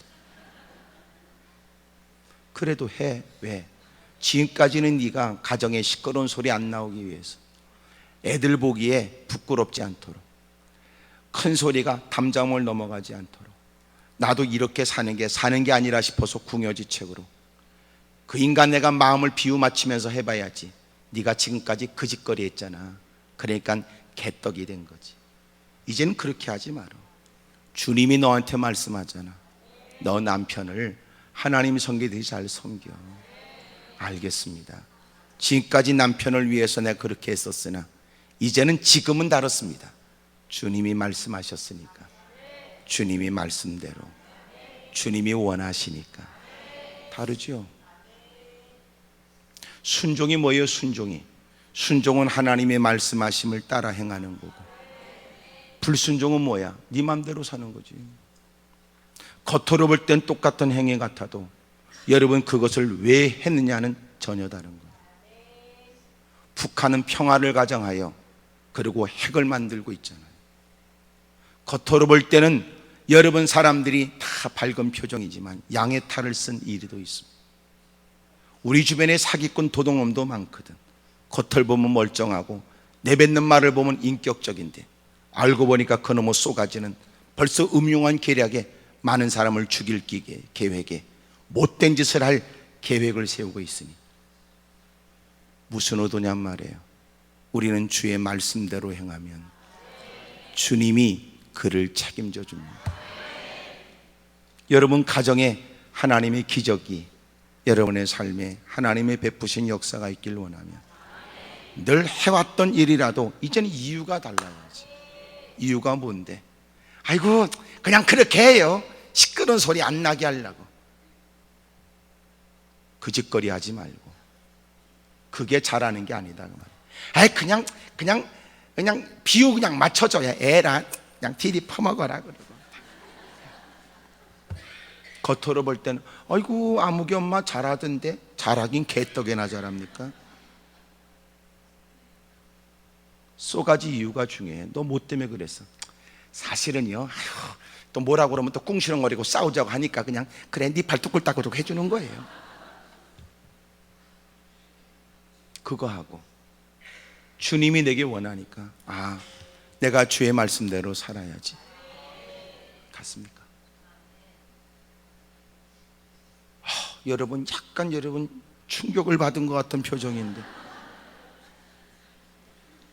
그래도 해. 왜? 지금까지는 네가 가정에 시끄러운 소리 안 나오기 위해서, 애들 보기에 부끄럽지 않도록, 큰 소리가 담장을 넘어가지 않도록, 나도 이렇게 사는 게 아니라 싶어서 궁여지책으로 그 인간 내가 마음을 비유 맞추면서 해봐야지. 네가 지금까지 그 짓거리 했잖아. 그러니까 개떡이 된 거지. 이제는 그렇게 하지 마라. 주님이 너한테 말씀하잖아. 너 남편을 하나님 섬기듯이 잘 섬겨. 알겠습니다. 지금까지 남편을 위해서 내가 그렇게 했었으나 이제는 지금은 다릅니다. 주님이 말씀하셨으니까, 주님이 말씀대로, 주님이 원하시니까. 다르죠? 순종이 뭐예요? 순종은 하나님의 말씀하심을 따라 행하는 거고, 불순종은 뭐야? 네 맘대로 사는 거지. 겉으로 볼 땐 똑같은 행위 같아도 여러분 그것을 왜 했느냐는 전혀 다른 거예요. 북한은 평화를 가정하여 그리고 핵을 만들고 있잖아요. 겉으로 볼 때는 여러분 사람들이 다 밝은 표정이지만 양의 탈을 쓴 일도 있습니다. 우리 주변에 사기꾼 도둑놈도 많거든. 겉을 보면 멀쩡하고 내뱉는 말을 보면 인격적인데 알고 보니까 그놈의 쏘가지는 벌써 음흉한 계략에 많은 사람을 죽일 계획에 못된 짓을 할 계획을 세우고 있으니 무슨 의도냔 말이에요. 우리는 주의 말씀대로 행하면 주님이 그를 책임져 줍니다. 여러분 가정에 하나님의 기적이, 여러분의 삶에 하나님의 베푸신 역사가 있길 원하면 늘 해왔던 일이라도 이제는 이유가 달라야지. 이유가 뭔데? 아이고 그냥 그렇게 해요. 시끄러운 소리 안 나게 하려고. 그 짓거리 하지 말고. 그게 잘하는 게 아니다 그 말이야. 아이 그냥 비유 그냥 맞춰줘야 애라 그냥 디디 퍼먹어라. 그러고 겉으로 볼 때는 아이고 아무개 엄마 잘하던데. 잘하긴 개떡이나 잘합니까? 쏘가지 이유가 중요해. 너 뭐 때문에 그랬어? 사실은요, 아휴, 또 뭐라고 그러면 또 꿍시렁거리고 싸우자고 하니까 그냥 그래 네 발톱 꿀딱꿀딱 해주는 거예요. 그거 하고 주님이 내게 원하니까 아 내가 주의 말씀대로 살아야지. 같습니까? 여러분 약간 여러분 충격을 받은 것 같은 표정인데,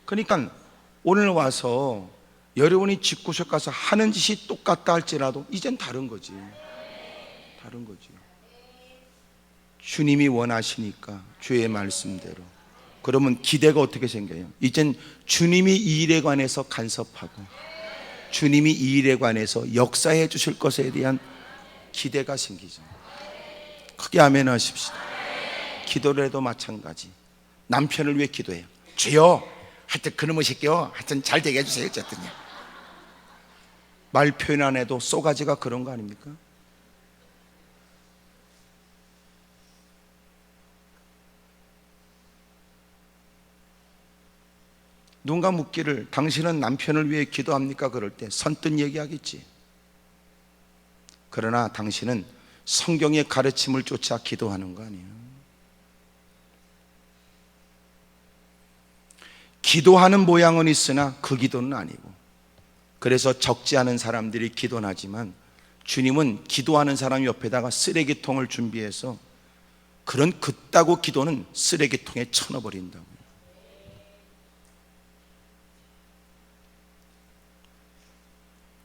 그러니까 오늘 와서 여러분이 집구석 가서 하는 짓이 똑같다 할지라도 이젠 다른 거지. 다른 거지. 주님이 원하시니까 주의 말씀대로. 그러면 기대가 어떻게 생겨요? 이젠 주님이 이 일에 관해서 간섭하고 주님이 이 일에 관해서 역사해 주실 것에 대한 기대가 생기죠. 크게 아멘 하십시다. 기도를 해도 마찬가지. 남편을 위해 기도해요. 주여 하여튼 그놈의 새끼요 하여튼 잘 되게 해주세요. 어쨌든요. 말 표현 안 해도 쏘가지가 그런 거 아닙니까? 누군가 묻기를 당신은 남편을 위해 기도합니까? 그럴 때 선뜻 얘기하겠지. 그러나 당신은 성경의 가르침을 쫓아 기도하는 거 아니에요. 기도하는 모양은 있으나 그 기도는 아니고, 그래서 적지 않은 사람들이 기도는 하지만 주님은 기도하는 사람 옆에다가 쓰레기통을 준비해서 그런 그따구 기도는 쓰레기통에 쳐넣어버린다고.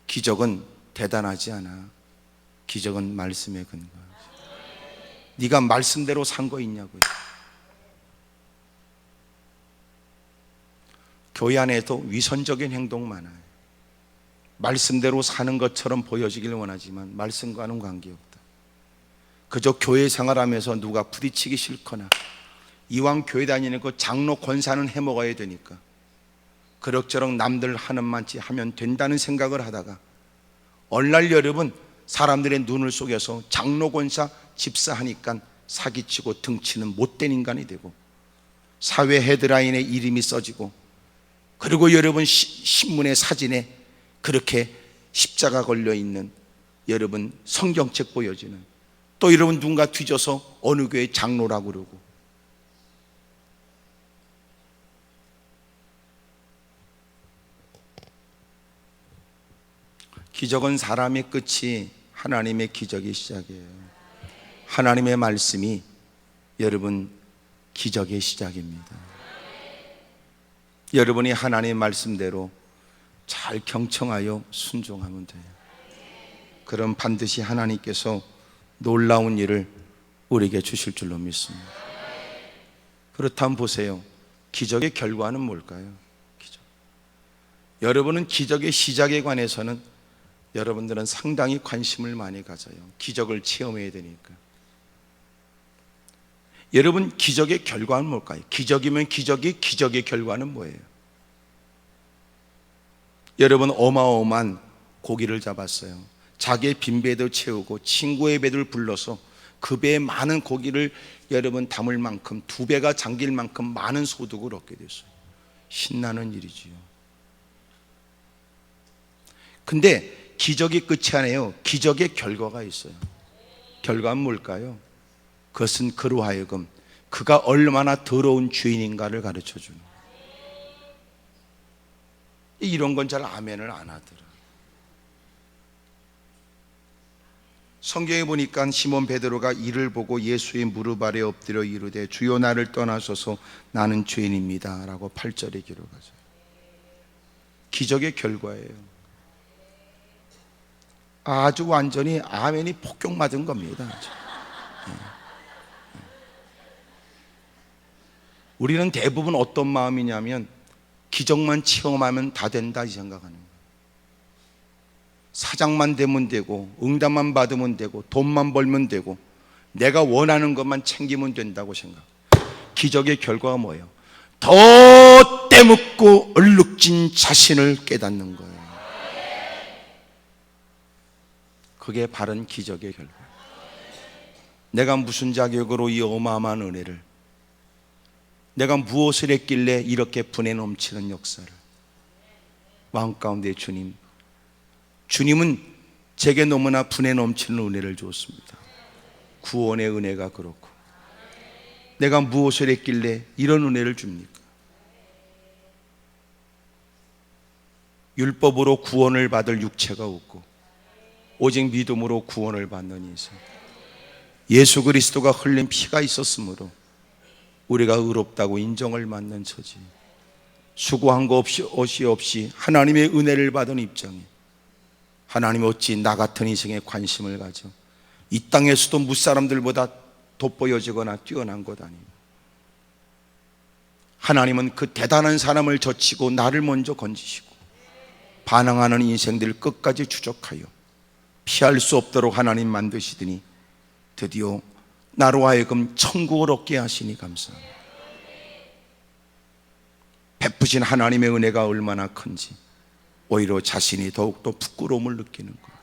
기적은 대단하지 않아. 기적은 말씀에 근거하지. 네가 말씀대로 산 거 있냐고요. 교회 안에도 위선적인 행동 많아요. 말씀대로 사는 것처럼 보여지길 원하지만 말씀과는 관계없다. 그저 교회 생활하면서 누가 부딪히기 싫거나 이왕 교회 다니는 그 장로 권사는 해먹어야 되니까 그럭저럭 남들 하는 만치 하면 된다는 생각을 하다가 어느 날 여러분 사람들의 눈을 속여서 장로 권사 집사 하니까 사기치고 등치는 못된 인간이 되고 사회 헤드라인에 이름이 써지고, 그리고 여러분 신문의 사진에 그렇게 십자가 걸려있는 여러분 성경책 보여지는, 또 여러분 누군가 뒤져서 어느 교회 장로라고 그러고. 기적은 사람의 끝이 하나님의 기적이 시작이에요. 하나님의 말씀이 여러분 기적의 시작입니다. 여러분이 하나님의 말씀대로 잘 경청하여 순종하면 돼요. 그럼 반드시 하나님께서 놀라운 일을 우리에게 주실 줄로 믿습니다. 그렇다면 보세요. 기적의 결과는 뭘까요? 기적. 여러분은 기적의 시작에 관해서는 여러분들은 상당히 관심을 많이 가져요. 기적을 체험해야 되니까. 여러분 기적의 결과는 뭘까요? 기적이면 기적의 결과는 뭐예요? 여러분 어마어마한 고기를 잡았어요. 자기의 빈 배도 채우고 친구의 배를 불러서 그 배에 많은 고기를 여러분 담을 만큼 2배가 잠길 만큼 많은 소득을 얻게 됐어요. 신나는 일이지요. 근데 기적이 끝이 아니에요. 기적의 결과가 있어요. 결과는 뭘까요? 그것은 그로 하여금 그가 얼마나 더러운 죄인인가를 가르쳐주는, 이런 건 잘 아멘을 안 하더라. 성경에 보니까 시몬 베드로가 이를 보고 예수의 무릎 아래 엎드려 이르되 주여 나를 떠나소서 나는 죄인입니다 라고 8절에 기록하죠. 기적의 결과예요. 아주 완전히 아멘이 폭격맞은 겁니다. 아주. 우리는 대부분 어떤 마음이냐면 기적만 체험하면 다 된다 이 생각하는 거예요. 사장만 되면 되고 응답만 받으면 되고 돈만 벌면 되고 내가 원하는 것만 챙기면 된다고 생각. 기적의 결과가 뭐예요? 더 때묻고 얼룩진 자신을 깨닫는 거예요. 그게 바른 기적의 결과. 내가 무슨 자격으로 이 어마어마한 은혜를, 내가 무엇을 했길래 이렇게 분에 넘치는 역사를, 마음 가운데 주님은 제게 너무나 분에 넘치는 은혜를 주었습니다. 구원의 은혜가 그렇고 내가 무엇을 했길래 이런 은혜를 줍니까? 율법으로 구원을 받을 육체가 없고 오직 믿음으로 구원을 받는 인생, 예수 그리스도가 흘린 피가 있었으므로 우리가 의롭다고 인정을 받는 처지, 수고한 거 없이 하나님의 은혜를 받은 입장에 하나님이 어찌 나 같은 인생에 관심을 가져 이 땅에서도 무사람들보다 돋보여지거나 뛰어난 것 아니에요. 하나님은 그 대단한 사람을 젖히고 나를 먼저 건지시고 반항하는 인생들을 끝까지 추적하여 피할 수 없도록 하나님 만드시더니 드디어 나로 하여금 천국을 얻게 하시니 감사합니다. 베푸신 하나님의 은혜가 얼마나 큰지 오히려 자신이 더욱더 부끄러움을 느끼는 거예요.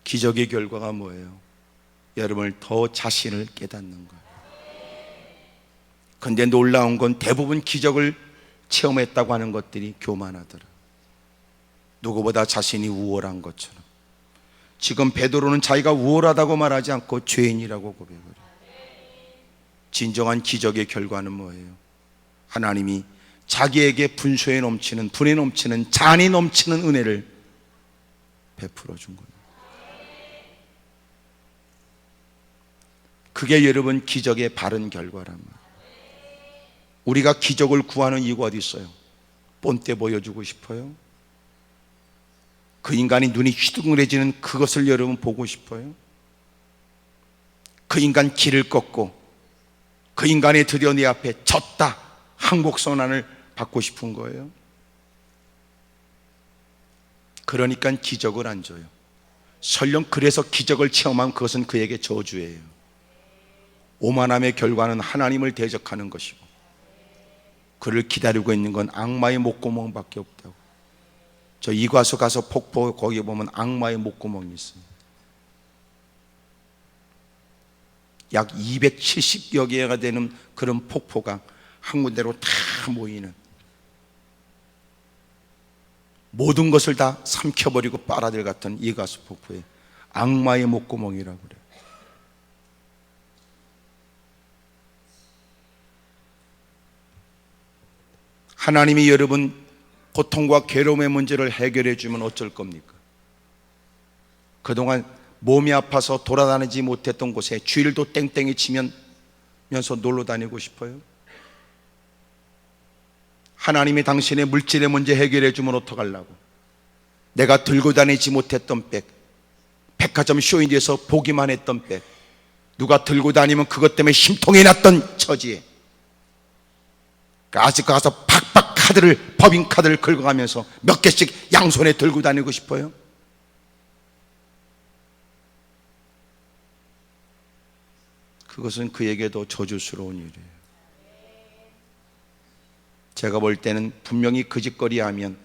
기적의 결과가 뭐예요? 여러분을 더 자신을 깨닫는 거예요. 그런데 놀라운 건 대부분 기적을 체험했다고 하는 것들이 교만하더라. 누구보다 자신이 우월한 것처럼. 지금 베드로는 자기가 우월하다고 말하지 않고 죄인이라고 고백을 해요. 진정한 기적의 결과는 뭐예요? 하나님이 자기에게 분에 넘치는 잔이 넘치는 은혜를 베풀어 준 거예요. 그게 여러분 기적의 바른 결과란 말이에요. 우리가 기적을 구하는 이유가 어디 있어요? 본때 보여주고 싶어요? 그 인간이 눈이 휘둥그레지는 그것을 여러분 보고 싶어요? 그 인간 길을 꺾고 그 인간이 드디어 내 앞에 졌다 항복선언을 받고 싶은 거예요? 그러니까 기적을 안 줘요. 설령 그래서 기적을 체험하면 그것은 그에게 저주예요. 오만함의 결과는 하나님을 대적하는 것이고 그를 기다리고 있는 건 악마의 목구멍밖에 없다고. 저 이과수 가서 폭포 거기 보면 악마의 목구멍이 있어요. 약 270여 개가 되는 그런 폭포가 한 군데로 다 모이는, 모든 것을 다 삼켜버리고 빨아들 같은 이과수 폭포에 악마의 목구멍이라고 그래요. 하나님이 여러분 고통과 괴로움의 문제를 해결해 주면 어쩔 겁니까? 그동안 몸이 아파서 돌아다니지 못했던 곳에 주일도 땡땡이 치면서 놀러 다니고 싶어요? 하나님이 당신의 물질의 문제 해결해 주면 어떡하려고? 내가 들고 다니지 못했던 백, 백화점 쇼윈도에서 보기만 했던 백, 누가 들고 다니면 그것 때문에 심통이 났던 처지에 아직 가서 팍팍 법인카드를 긁어가면서 몇 개씩 양손에 들고 다니고 싶어요? 그것은 그에게도 저주스러운 일이에요. 제가 볼 때는 분명히 그 짓거리 하면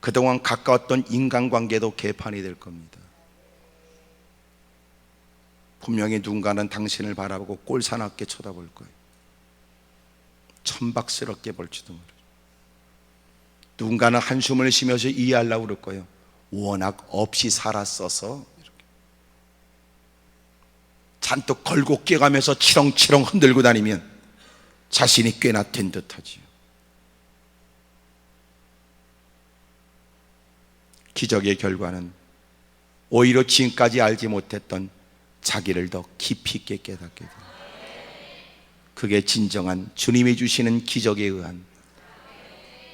그동안 가까웠던 인간관계도 개판이 될 겁니다. 분명히 누군가는 당신을 바라보고 꼴사납게 쳐다볼 거예요. 천박스럽게 볼지도 모르죠. 누군가는 한숨을 쉬면서 이해하려고 그럴 거예요. 워낙 없이 살았어서 잔뜩 걸고 깨가면서 치렁치렁 흔들고 다니면 자신이 꽤나 된 듯하지요. 기적의 결과는 오히려 지금까지 알지 못했던 자기를 더 깊이 있게 깨닫게 됩니다. 그게 진정한 주님이 주시는 기적에 의한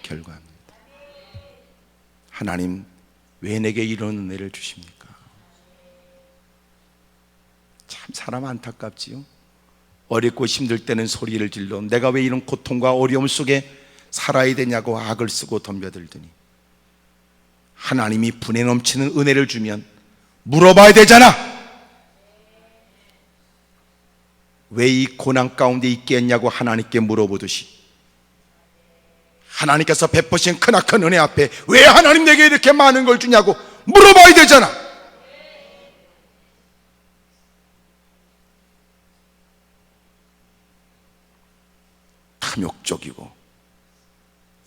결과입니다. 하나님, 왜 내게 이런 은혜를 주십니까? 참 사람 안타깝지요. 어렵고 힘들 때는 소리를 질러 내가 왜 이런 고통과 어려움 속에 살아야 되냐고 악을 쓰고 덤벼들더니 하나님이 분에 넘치는 은혜를 주면 물어봐야 되잖아. 왜 이 고난 가운데 있게 했냐고 하나님께 물어보듯이 하나님께서 베푸신 크나큰 은혜 앞에 왜 하나님 내게 이렇게 많은 걸 주냐고 물어봐야 되잖아. 탐욕적이고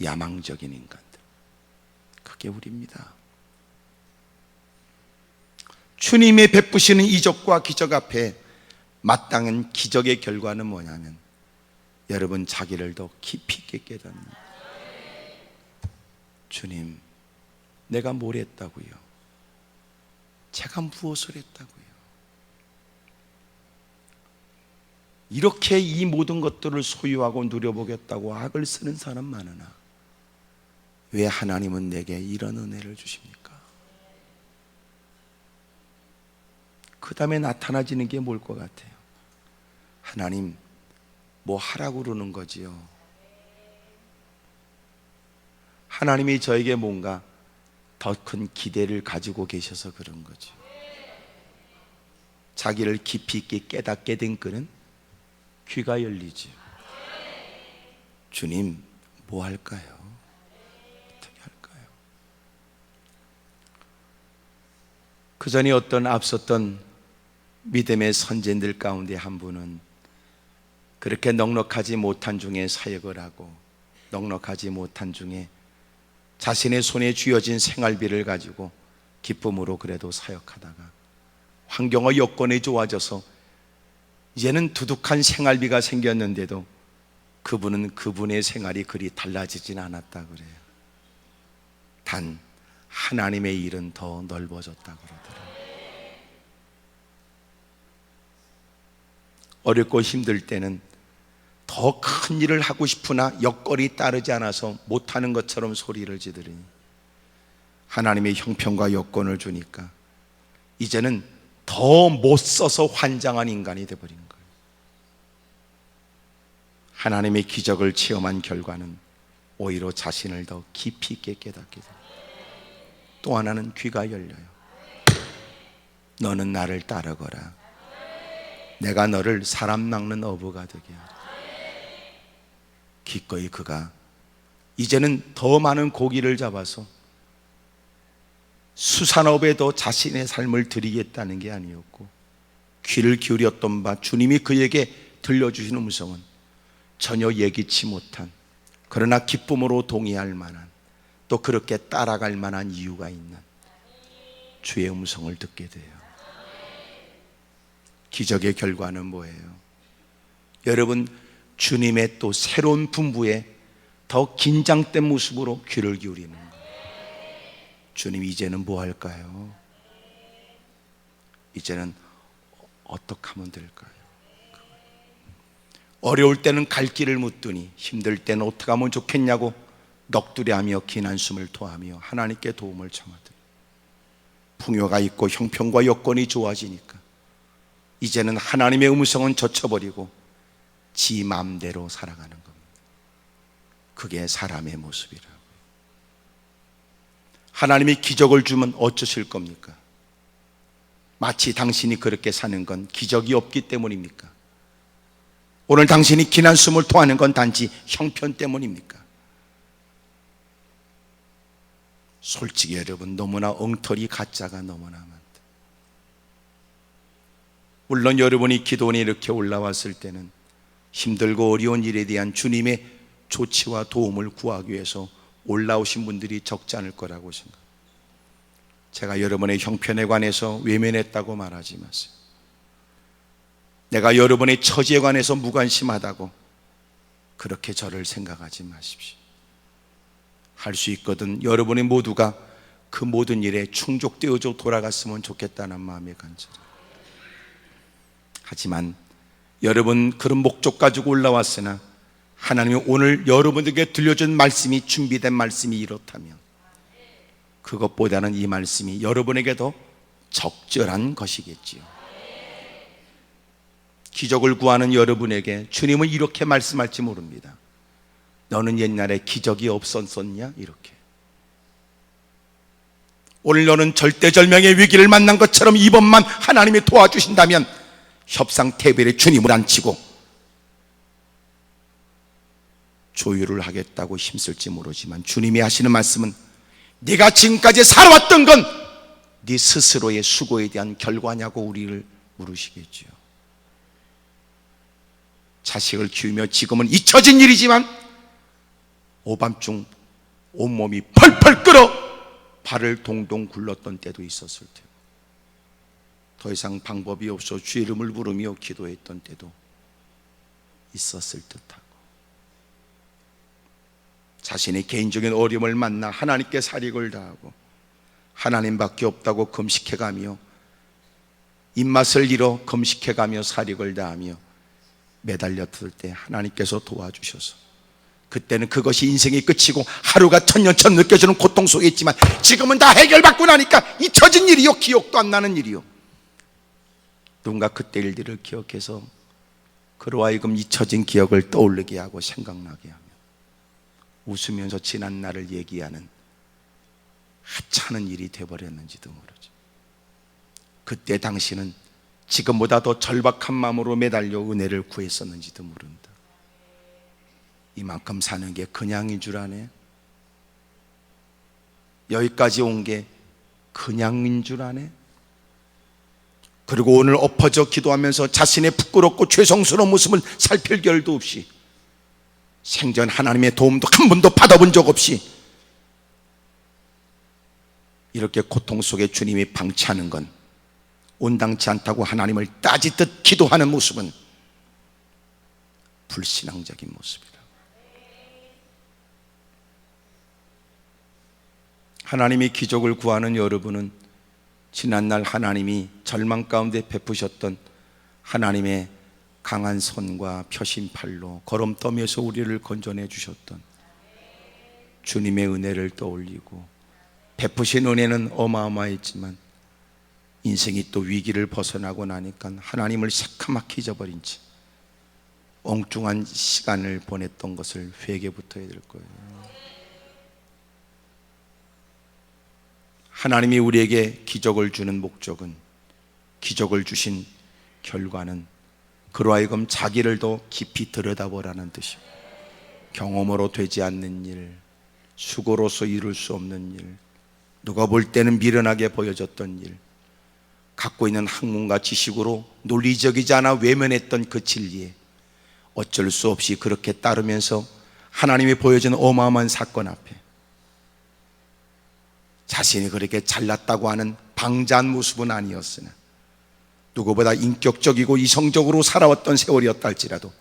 야망적인 인간들, 그게 우리입니다. 주님의 베푸시는 이적과 기적 앞에 마땅한 기적의 결과는 뭐냐면 여러분, 자기를 더 깊이 있게 깨닫는, 주님, 내가 뭘 했다고요? 제가 무엇을 했다고요? 이렇게 이 모든 것들을 소유하고 누려보겠다고 악을 쓰는 사람 많으나 왜 하나님은 내게 이런 은혜를 주십니까? 그 다음에 나타나지는 게 뭘 것 같아요? 하나님, 뭐 하라고 그러는 거지요? 하나님이 저에게 뭔가 더 큰 기대를 가지고 계셔서 그런 거죠. 자기를 깊이 있게 깨닫게 된 그는 귀가 열리지. 주님, 뭐 할까요? 어떻게 할까요? 그 전에 어떤 앞섰던 믿음의 선진들 가운데 한 분은 그렇게 넉넉하지 못한 중에 사역을 하고 넉넉하지 못한 중에 자신의 손에 쥐어진 생활비를 가지고 기쁨으로 그래도 사역하다가 환경과 여건이 좋아져서 이제는 두둑한 생활비가 생겼는데도 그분은 그분의 생활이 그리 달라지진 않았다 그래요. 단 하나님의 일은 더 넓어졌다 그러더라고요. 어렵고 힘들 때는 더 큰 일을 하고 싶으나 여건이 따르지 않아서 못하는 것처럼 소리를 지르니 하나님의 형편과 여건을 주니까 이제는 더 못 써서 환장한 인간이 되어버린 거예요. 하나님의 기적을 체험한 결과는 오히려 자신을 더 깊이 있게 깨닫게 돼요. 또 하나는 귀가 열려요. 너는 나를 따르거라. 내가 너를 사람 낚는 어부가 되게 하라. 기꺼이 그가 이제는 더 많은 고기를 잡아서 수산업에도 자신의 삶을 드리겠다는 게 아니었고, 귀를 기울였던 바 주님이 그에게 들려주시는 음성은 전혀 예기치 못한, 그러나 기쁨으로 동의할 만한, 또 그렇게 따라갈 만한 이유가 있는 주의 음성을 듣게 돼요. 기적의 결과는 뭐예요? 여러분, 주님의 또 새로운 분부에 더 긴장된 모습으로 귀를 기울이는 거예요. 주님, 이제는 뭐 할까요? 이제는 어떻게 하면 될까요? 어려울 때는 갈 길을 묻더니 힘들 때는 어떻게 하면 좋겠냐고 넋두리하며 긴 한숨을 토하며 하나님께 도움을 청하더니 풍요가 있고 형편과 여건이 좋아지니까 이제는 하나님의 음성은 젖혀버리고 지 마음대로 살아가는 겁니다. 그게 사람의 모습이라고요. 하나님이 기적을 주면 어쩌실 겁니까? 마치 당신이 그렇게 사는 건 기적이 없기 때문입니까? 오늘 당신이 긴 한숨을 토하는 건 단지 형편 때문입니까? 솔직히 여러분, 너무나 엉터리 가짜가 너무나 많다. 물론 여러분이 기도원에 이렇게 올라왔을 때는 힘들고 어려운 일에 대한 주님의 조치와 도움을 구하기 위해서 올라오신 분들이 적지 않을 거라고 생각합니다. 제가 여러분의 형편에 관해서 외면했다고 말하지 마세요. 내가 여러분의 처지에 관해서 무관심하다고 그렇게 저를 생각하지 마십시오. 할 수 있거든 여러분의 모두가 그 모든 일에 충족되어져 돌아갔으면 좋겠다는 마음의 간절. 하지만 여러분 그런 목적 가지고 올라왔으나 하나님이 오늘 여러분들에게 들려준 말씀이 준비된 말씀이 이렇다면 그것보다는 이 말씀이 여러분에게 더 적절한 것이겠지요. 기적을 구하는 여러분에게 주님은 이렇게 말씀할지 모릅니다. 너는 옛날에 기적이 없었었냐? 이렇게. 오늘 너는 절대절명의 위기를 만난 것처럼 이번만 하나님이 도와주신다면 협상 테이블에 주님을 앉히고 조율을 하겠다고 힘쓸지 모르지만 주님이 하시는 말씀은 네가 지금까지 살아왔던 건 네 스스로의 수고에 대한 결과냐고 우리를 물으시겠지요. 자식을 키우며 지금은 잊혀진 일이지만 오밤중 온몸이 펄펄 끓어 발을 동동 굴렀던 때도 있었을 테고 더 이상 방법이 없어 주의 이름을 부르며 기도했던 때도 있었을 듯하고 자신의 개인적인 어려움을 만나 하나님께 살익을 다하고 하나님밖에 없다고 금식해가며 입맛을 잃어 금식해가며 살익을 다하며 매달렸을 때 하나님께서 도와주셔서 그때는 그것이 인생의 끝이고 하루가 천년처럼 느껴지는 고통 속에 있지만 지금은 다 해결받고 나니까 잊혀진 일이요 기억도 안 나는 일이요. 누군가 그때 일들을 기억해서 그로 하여금 잊혀진 기억을 떠올리게 하고 생각나게 하며 웃으면서 지난 날을 얘기하는 하찮은 일이 되어버렸는지도 모르죠. 그때 당신은 지금보다 더 절박한 마음으로 매달려 은혜를 구했었는지도 모른다. 이만큼 사는 게 그냥인 줄 아네? 여기까지 온 게 그냥인 줄 아네? 그리고 오늘 엎어져 기도하면서 자신의 부끄럽고 죄송스러운 모습을 살필 겨를도 없이 생전 하나님의 도움도 한 번도 받아본 적 없이 이렇게 고통 속에 주님이 방치하는 건 온당치 않다고 하나님을 따지듯 기도하는 모습은 불신앙적인 모습이다. 하나님이 기적을 구하는 여러분은 지난날 하나님이 절망 가운데 베푸셨던 하나님의 강한 손과 펴신 팔로 걸음더미에서 우리를 건져내 주셨던 주님의 은혜를 떠올리고 베푸신 은혜는 어마어마했지만 인생이 또 위기를 벗어나고 나니까 하나님을 새카맣게 잊어버린 채 엉뚱한 시간을 보냈던 것을 회개부터 해야 될 거예요. 하나님이 우리에게 기적을 주는 목적은 기적을 주신 결과는 그로 하여금 자기를 더 깊이 들여다보라는 뜻이에요. 경험으로 되지 않는 일, 수고로서 이룰 수 없는 일, 누가 볼 때는 미련하게 보여졌던 일, 갖고 있는 학문과 지식으로 논리적이지 않아 외면했던 그 진리에 어쩔 수 없이 그렇게 따르면서 하나님이 보여준 어마어마한 사건 앞에 자신이 그렇게 잘났다고 하는 방자한 모습은 아니었으나 누구보다 인격적이고 이성적으로 살아왔던 세월이었다 할지라도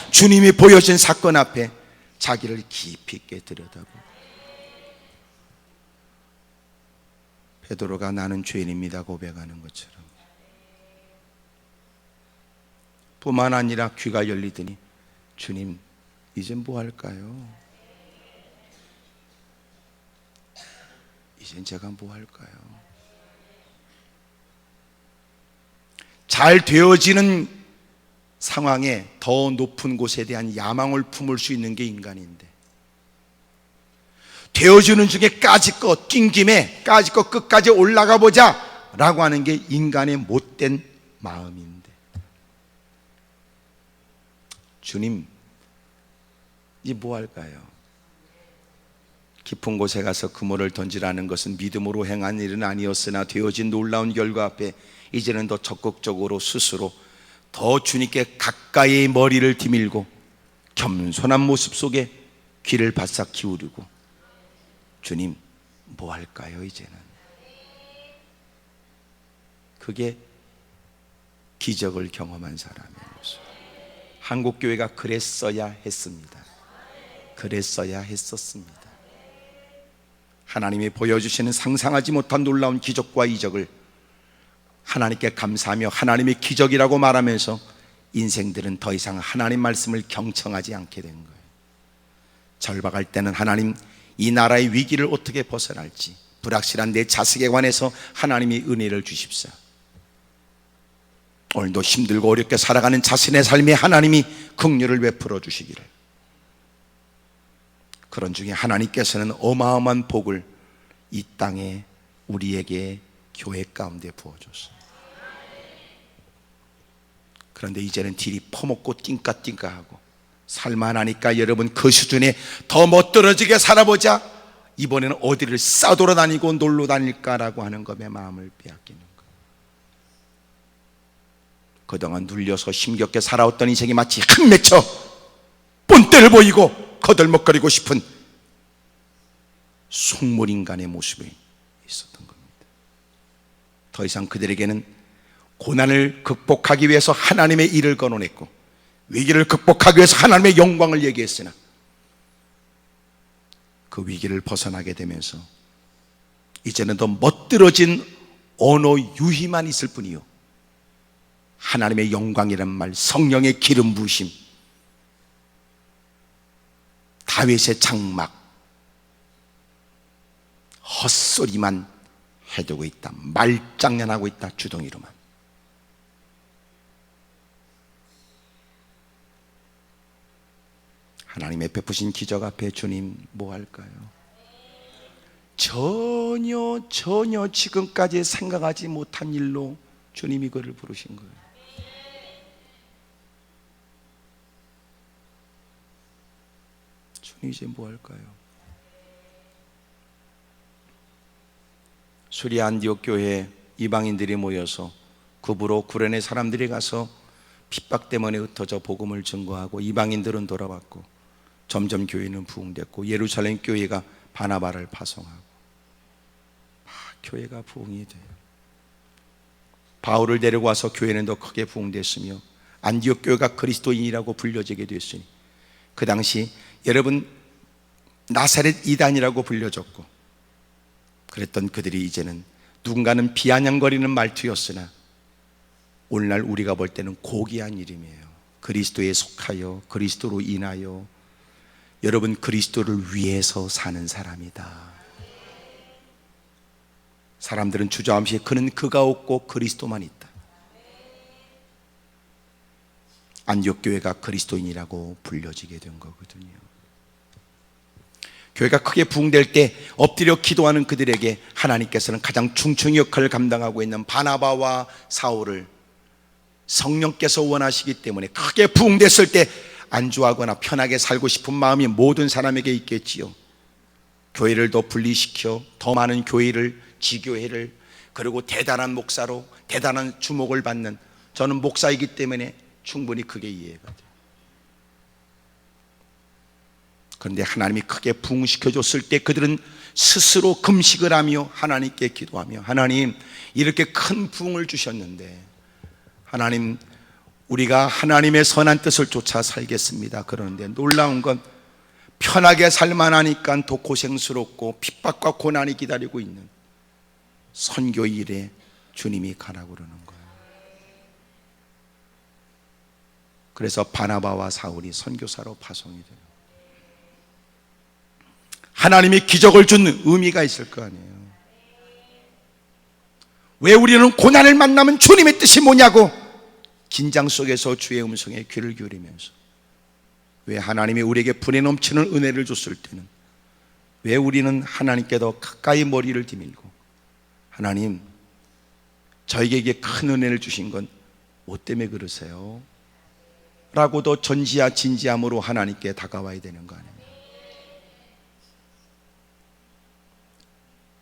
주님이 보여준 사건 앞에 자기를 깊이 있게 들여다보고 베드로가 나는 죄인입니다 고백하는 것처럼 뿐만 아니라 귀가 열리더니 주님 이제 뭐 할까요? 이젠 제가 뭐 할까요? 잘 되어지는 상황에 더 높은 곳에 대한 야망을 품을 수 있는 게 인간인데 되어주는 중에 까짓것 낀 김에 까짓것 끝까지 올라가 보자 라고 하는 게 인간의 못된 마음인데 주님 이제 뭐 할까요? 깊은 곳에 가서 그물을 던지라는 것은 믿음으로 행한 일은 아니었으나 되어진 놀라운 결과 앞에 이제는 더 적극적으로 스스로 더 주님께 가까이 머리를 디밀고 겸손한 모습 속에 귀를 바싹 기울이고 주님, 뭐 할까요 이제는? 그게 기적을 경험한 사람의 모습. 한국교회가 그랬어야 했습니다. 그랬어야 했었습니다. 하나님이 보여주시는 상상하지 못한 놀라운 기적과 이적을 하나님께 감사하며 하나님의 기적이라고 말하면서 인생들은 더 이상 하나님 말씀을 경청하지 않게 된 거예요. 절박할 때는 하나님, 이 나라의 위기를 어떻게 벗어날지, 불확실한 내 자식에 관해서 하나님이 은혜를 주십사. 오늘도 힘들고 어렵게 살아가는 자신의 삶에 하나님이 긍휼을 베풀어 주시기를. 그런 중에 하나님께서는 어마어마한 복을 이 땅에 우리에게 교회 가운데 부어줬어요. 그런데 이제는 딜이 퍼먹고 띵까띵까하고 살만하니까 여러분 그 수준에 더 멋들어지게 살아보자, 이번에는 어디를 싸돌아다니고 놀러 다닐까라고 하는 것에 마음을 빼앗기는 거예요. 그동안 눌려서 힘겹게 살아왔던 인생이 마치 흙맺혀 본때를 보이고 거들먹거리고 싶은 속물인간의 모습이 있었던 겁니다. 더 이상 그들에게는 고난을 극복하기 위해서 하나님의 일을 거론했고 위기를 극복하기 위해서 하나님의 영광을 얘기했으나 그 위기를 벗어나게 되면서 이제는 더 멋들어진 언어 유희만 있을 뿐이요, 하나님의 영광이란 말, 성령의 기름 부으심, 다윗의 장막, 헛소리만 해두고 있다. 말장난하고 있다. 주둥이로만. 하나님의 베푸신 기적 앞에 주님 뭐 할까요? 전혀 지금까지 생각하지 못한 일로 주님이 그를 부르신 거예요. 주님 이제 뭐 할까요? 수리 안디옥 교회에 이방인들이 모여서 구부로 구레네 사람들이 가서 핍박 때문에 흩어져 복음을 증거하고 이방인들은 돌아왔고 점점 교회는 부흥됐고 예루살렘 교회가 바나바를 파송하고 교회가 부흥이 돼요. 바울을 데리고 와서 교회는 더 크게 부흥됐으며 안디옥 교회가 그리스도인이라고 불려지게 됐으니 그 당시 여러분 나사렛 이단이라고 불려졌고 그랬던 그들이 이제는 누군가는 비아냥거리는 말투였으나 오늘날 우리가 볼 때는 고귀한 이름이에요. 그리스도에 속하여 그리스도로 인하여 여러분 그리스도를 위해서 사는 사람이다. 사람들은 주저함시 그는 그가 없고 그리스도만 있다. 안디옥 교회가 그리스도인이라고 불려지게 된 거거든요. 교회가 크게 부흥될 때 엎드려 기도하는 그들에게 하나님께서는 가장 중층 역할을 감당하고 있는 바나바와 사울을 성령께서 원하시기 때문에 크게 부흥됐을 때 안주하거나 편하게 살고 싶은 마음이 모든 사람에게 있겠지요. 교회를 더 분리시켜 더 많은 교회를, 지교회를, 그리고 대단한 목사로 대단한 주목을 받는, 저는 목사이기 때문에 충분히 그게 이해가 돼요. 그런데 하나님이 크게 부흥시켜줬을 때 그들은 스스로 금식을 하며 하나님께 기도하며, 하나님 이렇게 큰 부흥을 주셨는데 하나님 우리가 하나님의 선한 뜻을 쫓아 살겠습니다. 그러는데 놀라운 건 편하게 살만하니까 더 고생스럽고 핍박과 고난이 기다리고 있는 선교 일에 주님이 가라고 그러는 거예요. 그래서 바나바와 사울이 선교사로 파송이 돼요. 하나님이 기적을 준 의미가 있을 거 아니에요. 왜 우리는 고난을 만나면 주님의 뜻이 뭐냐고 긴장 속에서 주의 음성에 귀를 기울이면서, 왜 하나님이 우리에게 불에 넘치는 은혜를 줬을 때는 왜 우리는 하나님께 더 가까이 머리를 디밀고, 하나님 저에게 큰 은혜를 주신 건 뭐 때문에 그러세요? 라고 더 전지야 진지함으로 하나님께 다가와야 되는 거 아닙니까?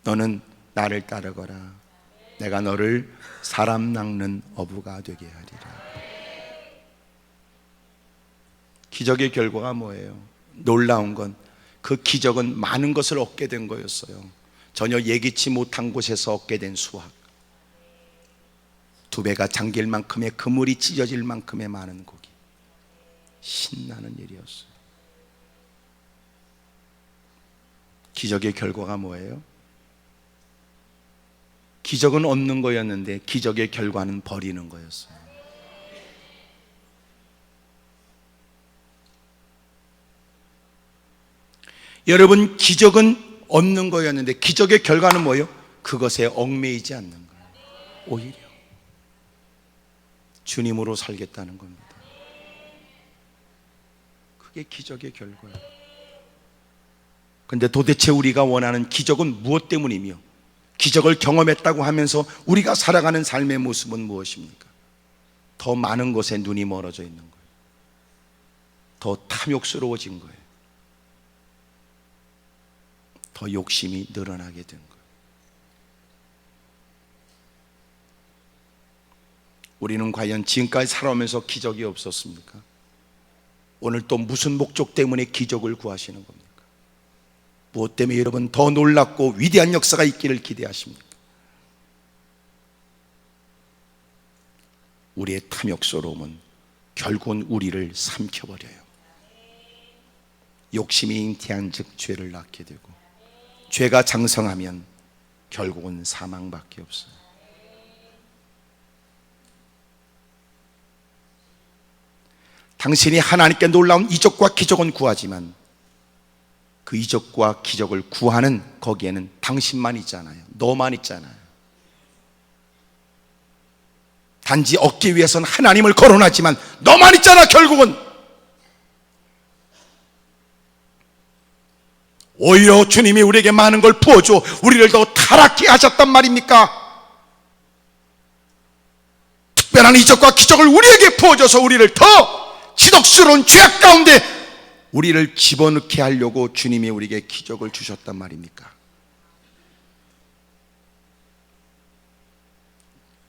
너는 나를 따르거라. 내가 너를 사람 낚는 어부가 되게 하리라. 기적의 결과가 뭐예요? 놀라운 건 그 기적은 많은 것을 얻게 된 거였어요. 전혀 예기치 못한 곳에서 얻게 된 수확. 두 배가 잠길 만큼의 그물이 찢어질 만큼의 많은 고기. 신나는 일이었어요. 기적의 결과가 뭐예요? 기적은 얻는 거였는데 기적의 결과는 버리는 거였어요. 여러분, 기적은 얻는 거였는데 기적의 결과는 뭐예요? 그것에 얽매이지 않는 거예요. 오히려 주님으로 살겠다는 겁니다. 그게 기적의 결과예요. 그런데 도대체 우리가 원하는 기적은 무엇 때문이며 기적을 경험했다고 하면서 우리가 살아가는 삶의 모습은 무엇입니까? 더 많은 것에 눈이 멀어져 있는 거예요. 더 탐욕스러워진 거예요. 더 욕심이 늘어나게 된 거예요. 우리는 과연 지금까지 살아오면서 기적이 없었습니까? 오늘 또 무슨 목적 때문에 기적을 구하시는 겁니까? 무엇 때문에 여러분 더 놀랍고 위대한 역사가 있기를 기대하십니까? 우리의 탐욕스러움은 결국은 우리를 삼켜버려요. 욕심이 잉태한 즉 죄를 낳게 되고, 죄가 장성하면 결국은 사망밖에 없어요. 당신이 하나님께 놀라운 이적과 기적은 구하지만 그 이적과 기적을 구하는 거기에는 당신만 있잖아요. 너만 있잖아요. 단지 얻기 위해서는 하나님을 거론하지만 너만 있잖아. 결국은 오히려 주님이 우리에게 많은 걸 부어줘 우리를 더 타락케 하셨단 말입니까? 특별한 이적과 기적을 우리에게 부어줘서 우리를 더 지독스러운 죄악 가운데 우리를 집어넣게 하려고 주님이 우리에게 기적을 주셨단 말입니까?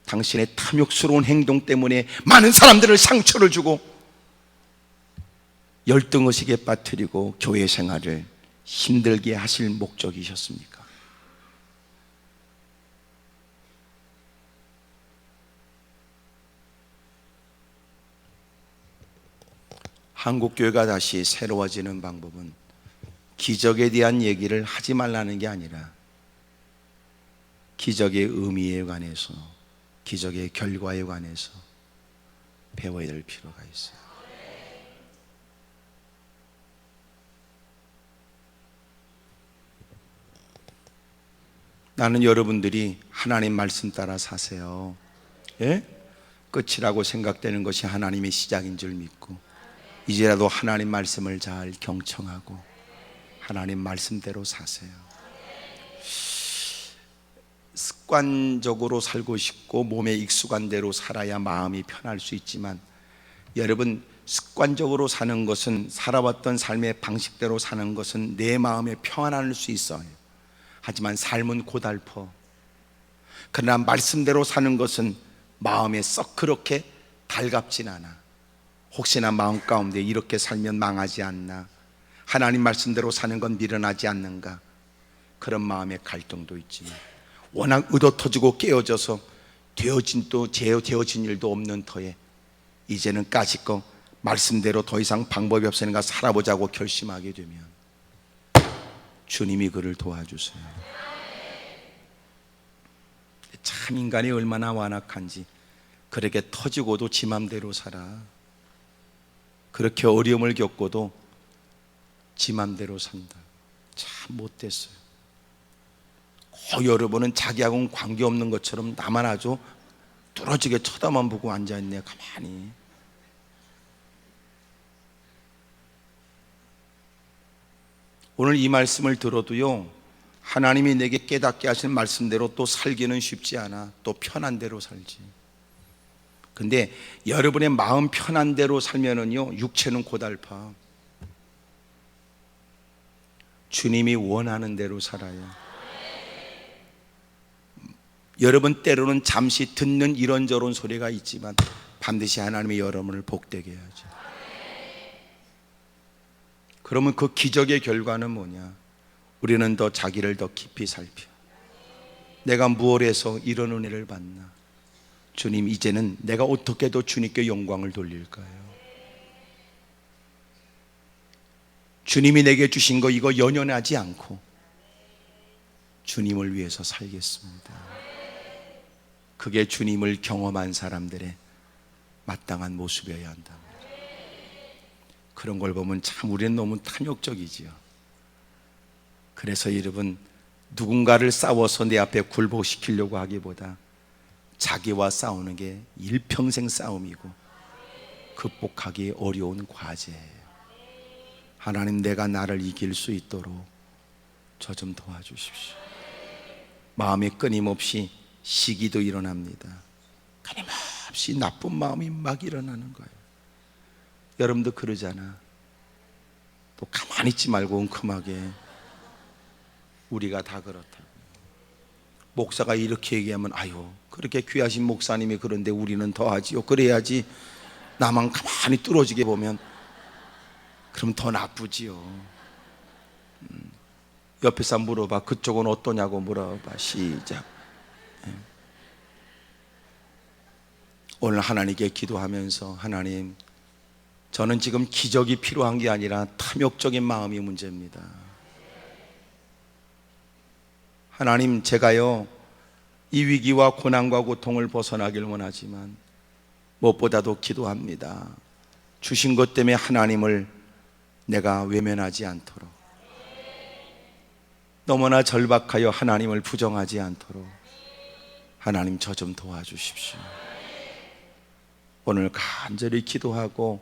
당신의 탐욕스러운 행동 때문에 많은 사람들을 상처를 주고 열등의식에 빠뜨리고 교회 생활을 힘들게 하실 목적이셨습니까? 한국교회가 다시 새로워지는 방법은 기적에 대한 얘기를 하지 말라는 게 아니라 기적의 의미에 관해서, 기적의 결과에 관해서 배워야 될 필요가 있어요. 나는 여러분들이 하나님 말씀 따라 사세요. 예? 끝이라고 생각되는 것이 하나님의 시작인 줄 믿고 이제라도 하나님 말씀을 잘 경청하고 하나님 말씀대로 사세요. 습관적으로 살고 싶고 몸에 익숙한 대로 살아야 마음이 편할 수 있지만 여러분, 습관적으로 사는 것은, 살아왔던 삶의 방식대로 사는 것은 내 마음에 평안할 수 있어요. 하지만 삶은 고달퍼. 그러나 말씀대로 사는 것은 마음에 썩 그렇게 달갑진 않아. 혹시나 마음 가운데 이렇게 살면 망하지 않나, 하나님 말씀대로 사는 건 미련하지 않는가, 그런 마음의 갈등도 있지만 워낙 의도 터지고 깨어져서 되어진 일도 없는 터에 이제는 까짓거 말씀대로 더 이상 방법이 없으니까 살아보자고 결심하게 되면 주님이 그를 도와주세요. 참 인간이 얼마나 완악한지, 그렇게 터지고도 지 맘대로 살아. 그렇게 어려움을 겪고도 지 맘대로 산다. 참 못됐어요. 여러분은 자기하고는 관계없는 것처럼 나만 아주 뚫어지게 쳐다만 보고 앉아있네. 가만히. 오늘 이 말씀을 들어도요, 하나님이 내게 깨닫게 하신 말씀대로 또 살기는 쉽지 않아. 또 편한 대로 살지. 근데 여러분의 마음 편한 대로 살면은요, 육체는 고달파. 주님이 원하는 대로 살아요. 여러분, 때로는 잠시 듣는 이런저런 소리가 있지만 반드시 하나님이 여러분을 복되게 해야죠. 그러면 그 기적의 결과는 뭐냐? 우리는 더 자기를 더 깊이 살펴. 내가 무엇 해서 이런 은혜를 받나? 주님, 이제는 내가 어떻게 더 주님께 영광을 돌릴까요? 주님이 내게 주신 거 이거 연연하지 않고 주님을 위해서 살겠습니다. 그게 주님을 경험한 사람들의 마땅한 모습이어야 한다. 그런 걸 보면 참 우리는 너무 탐욕적이지요. 그래서 여러분, 누군가를 싸워서 내 앞에 굴복시키려고 하기보다 자기와 싸우는 게 일평생 싸움이고 극복하기 어려운 과제예요. 하나님, 내가 나를 이길 수 있도록 저 좀 도와주십시오. 마음에 끊임없이 시기도 일어납니다. 끊임없이 나쁜 마음이 막 일어나는 거예요. 여러분도 그러잖아. 또 가만히 있지 말고 웅큼하게. 우리가 다 그렇다고. 목사가 이렇게 얘기하면 아유, 그렇게 귀하신 목사님이 그런데 우리는 더 하지요. 그래야지. 나만 가만히 뚫어지게 보면 그럼 더 나쁘지요. 옆에 사람 물어봐. 그쪽은 어떠냐고 물어봐. 시작. 오늘 하나님께 기도하면서, 하나님, 저는 지금 기적이 필요한 게 아니라 탐욕적인 마음이 문제입니다. 하나님, 제가요 이 위기와 고난과 고통을 벗어나길 원하지만 무엇보다도 기도합니다. 주신 것 때문에 하나님을 내가 외면하지 않도록, 너무나 절박하여 하나님을 부정하지 않도록 하나님, 저 좀 도와주십시오. 오늘 간절히 기도하고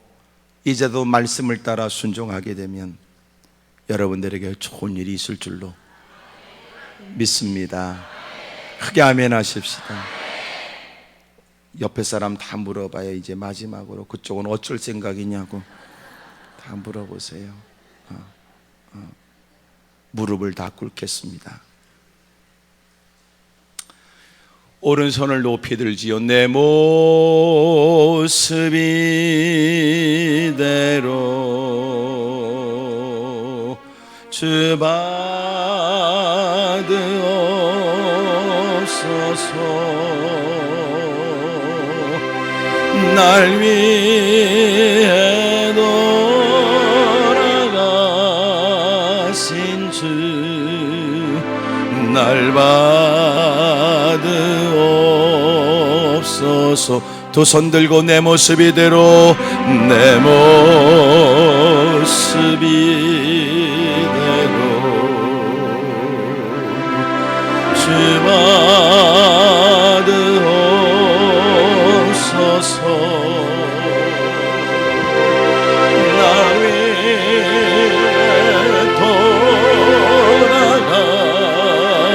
이제도 말씀을 따라 순종하게 되면 여러분들에게 좋은 일이 있을 줄로 믿습니다. 크게 아멘 하십시다. 옆에 사람 다 물어봐요. 이제 마지막으로 그쪽은 어쩔 생각이냐고 다 물어보세요. 무릎을 다 꿇겠습니다. 오른손을 높이 들지요. 내 모습 이대로 주 받으옵소서. 날 위해 돌아가신 주, 날 받으옵소서. 두 손 들고 내 모습 이대로, 내 모습 이대로 주 받으옵소서. 날 위해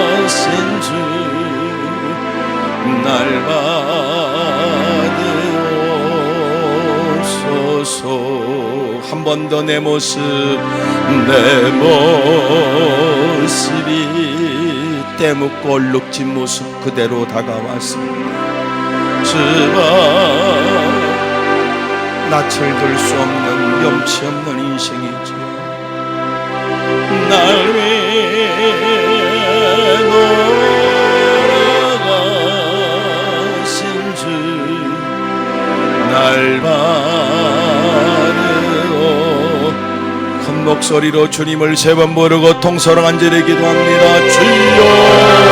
돌아가신 주, 날 받으옵소서. 한 번 더 내 모습, 내 모습이 때묻고 얼룩진 모습 그대로 다가왔습니다. 주가 낯을 들 수 없는 염치 없는 인생이죠. 날 위해 돌아가신 주, 날 받으오. 큰 목소리로 주님을 세 번 부르고 통성을 간절히 기도합니다. 주여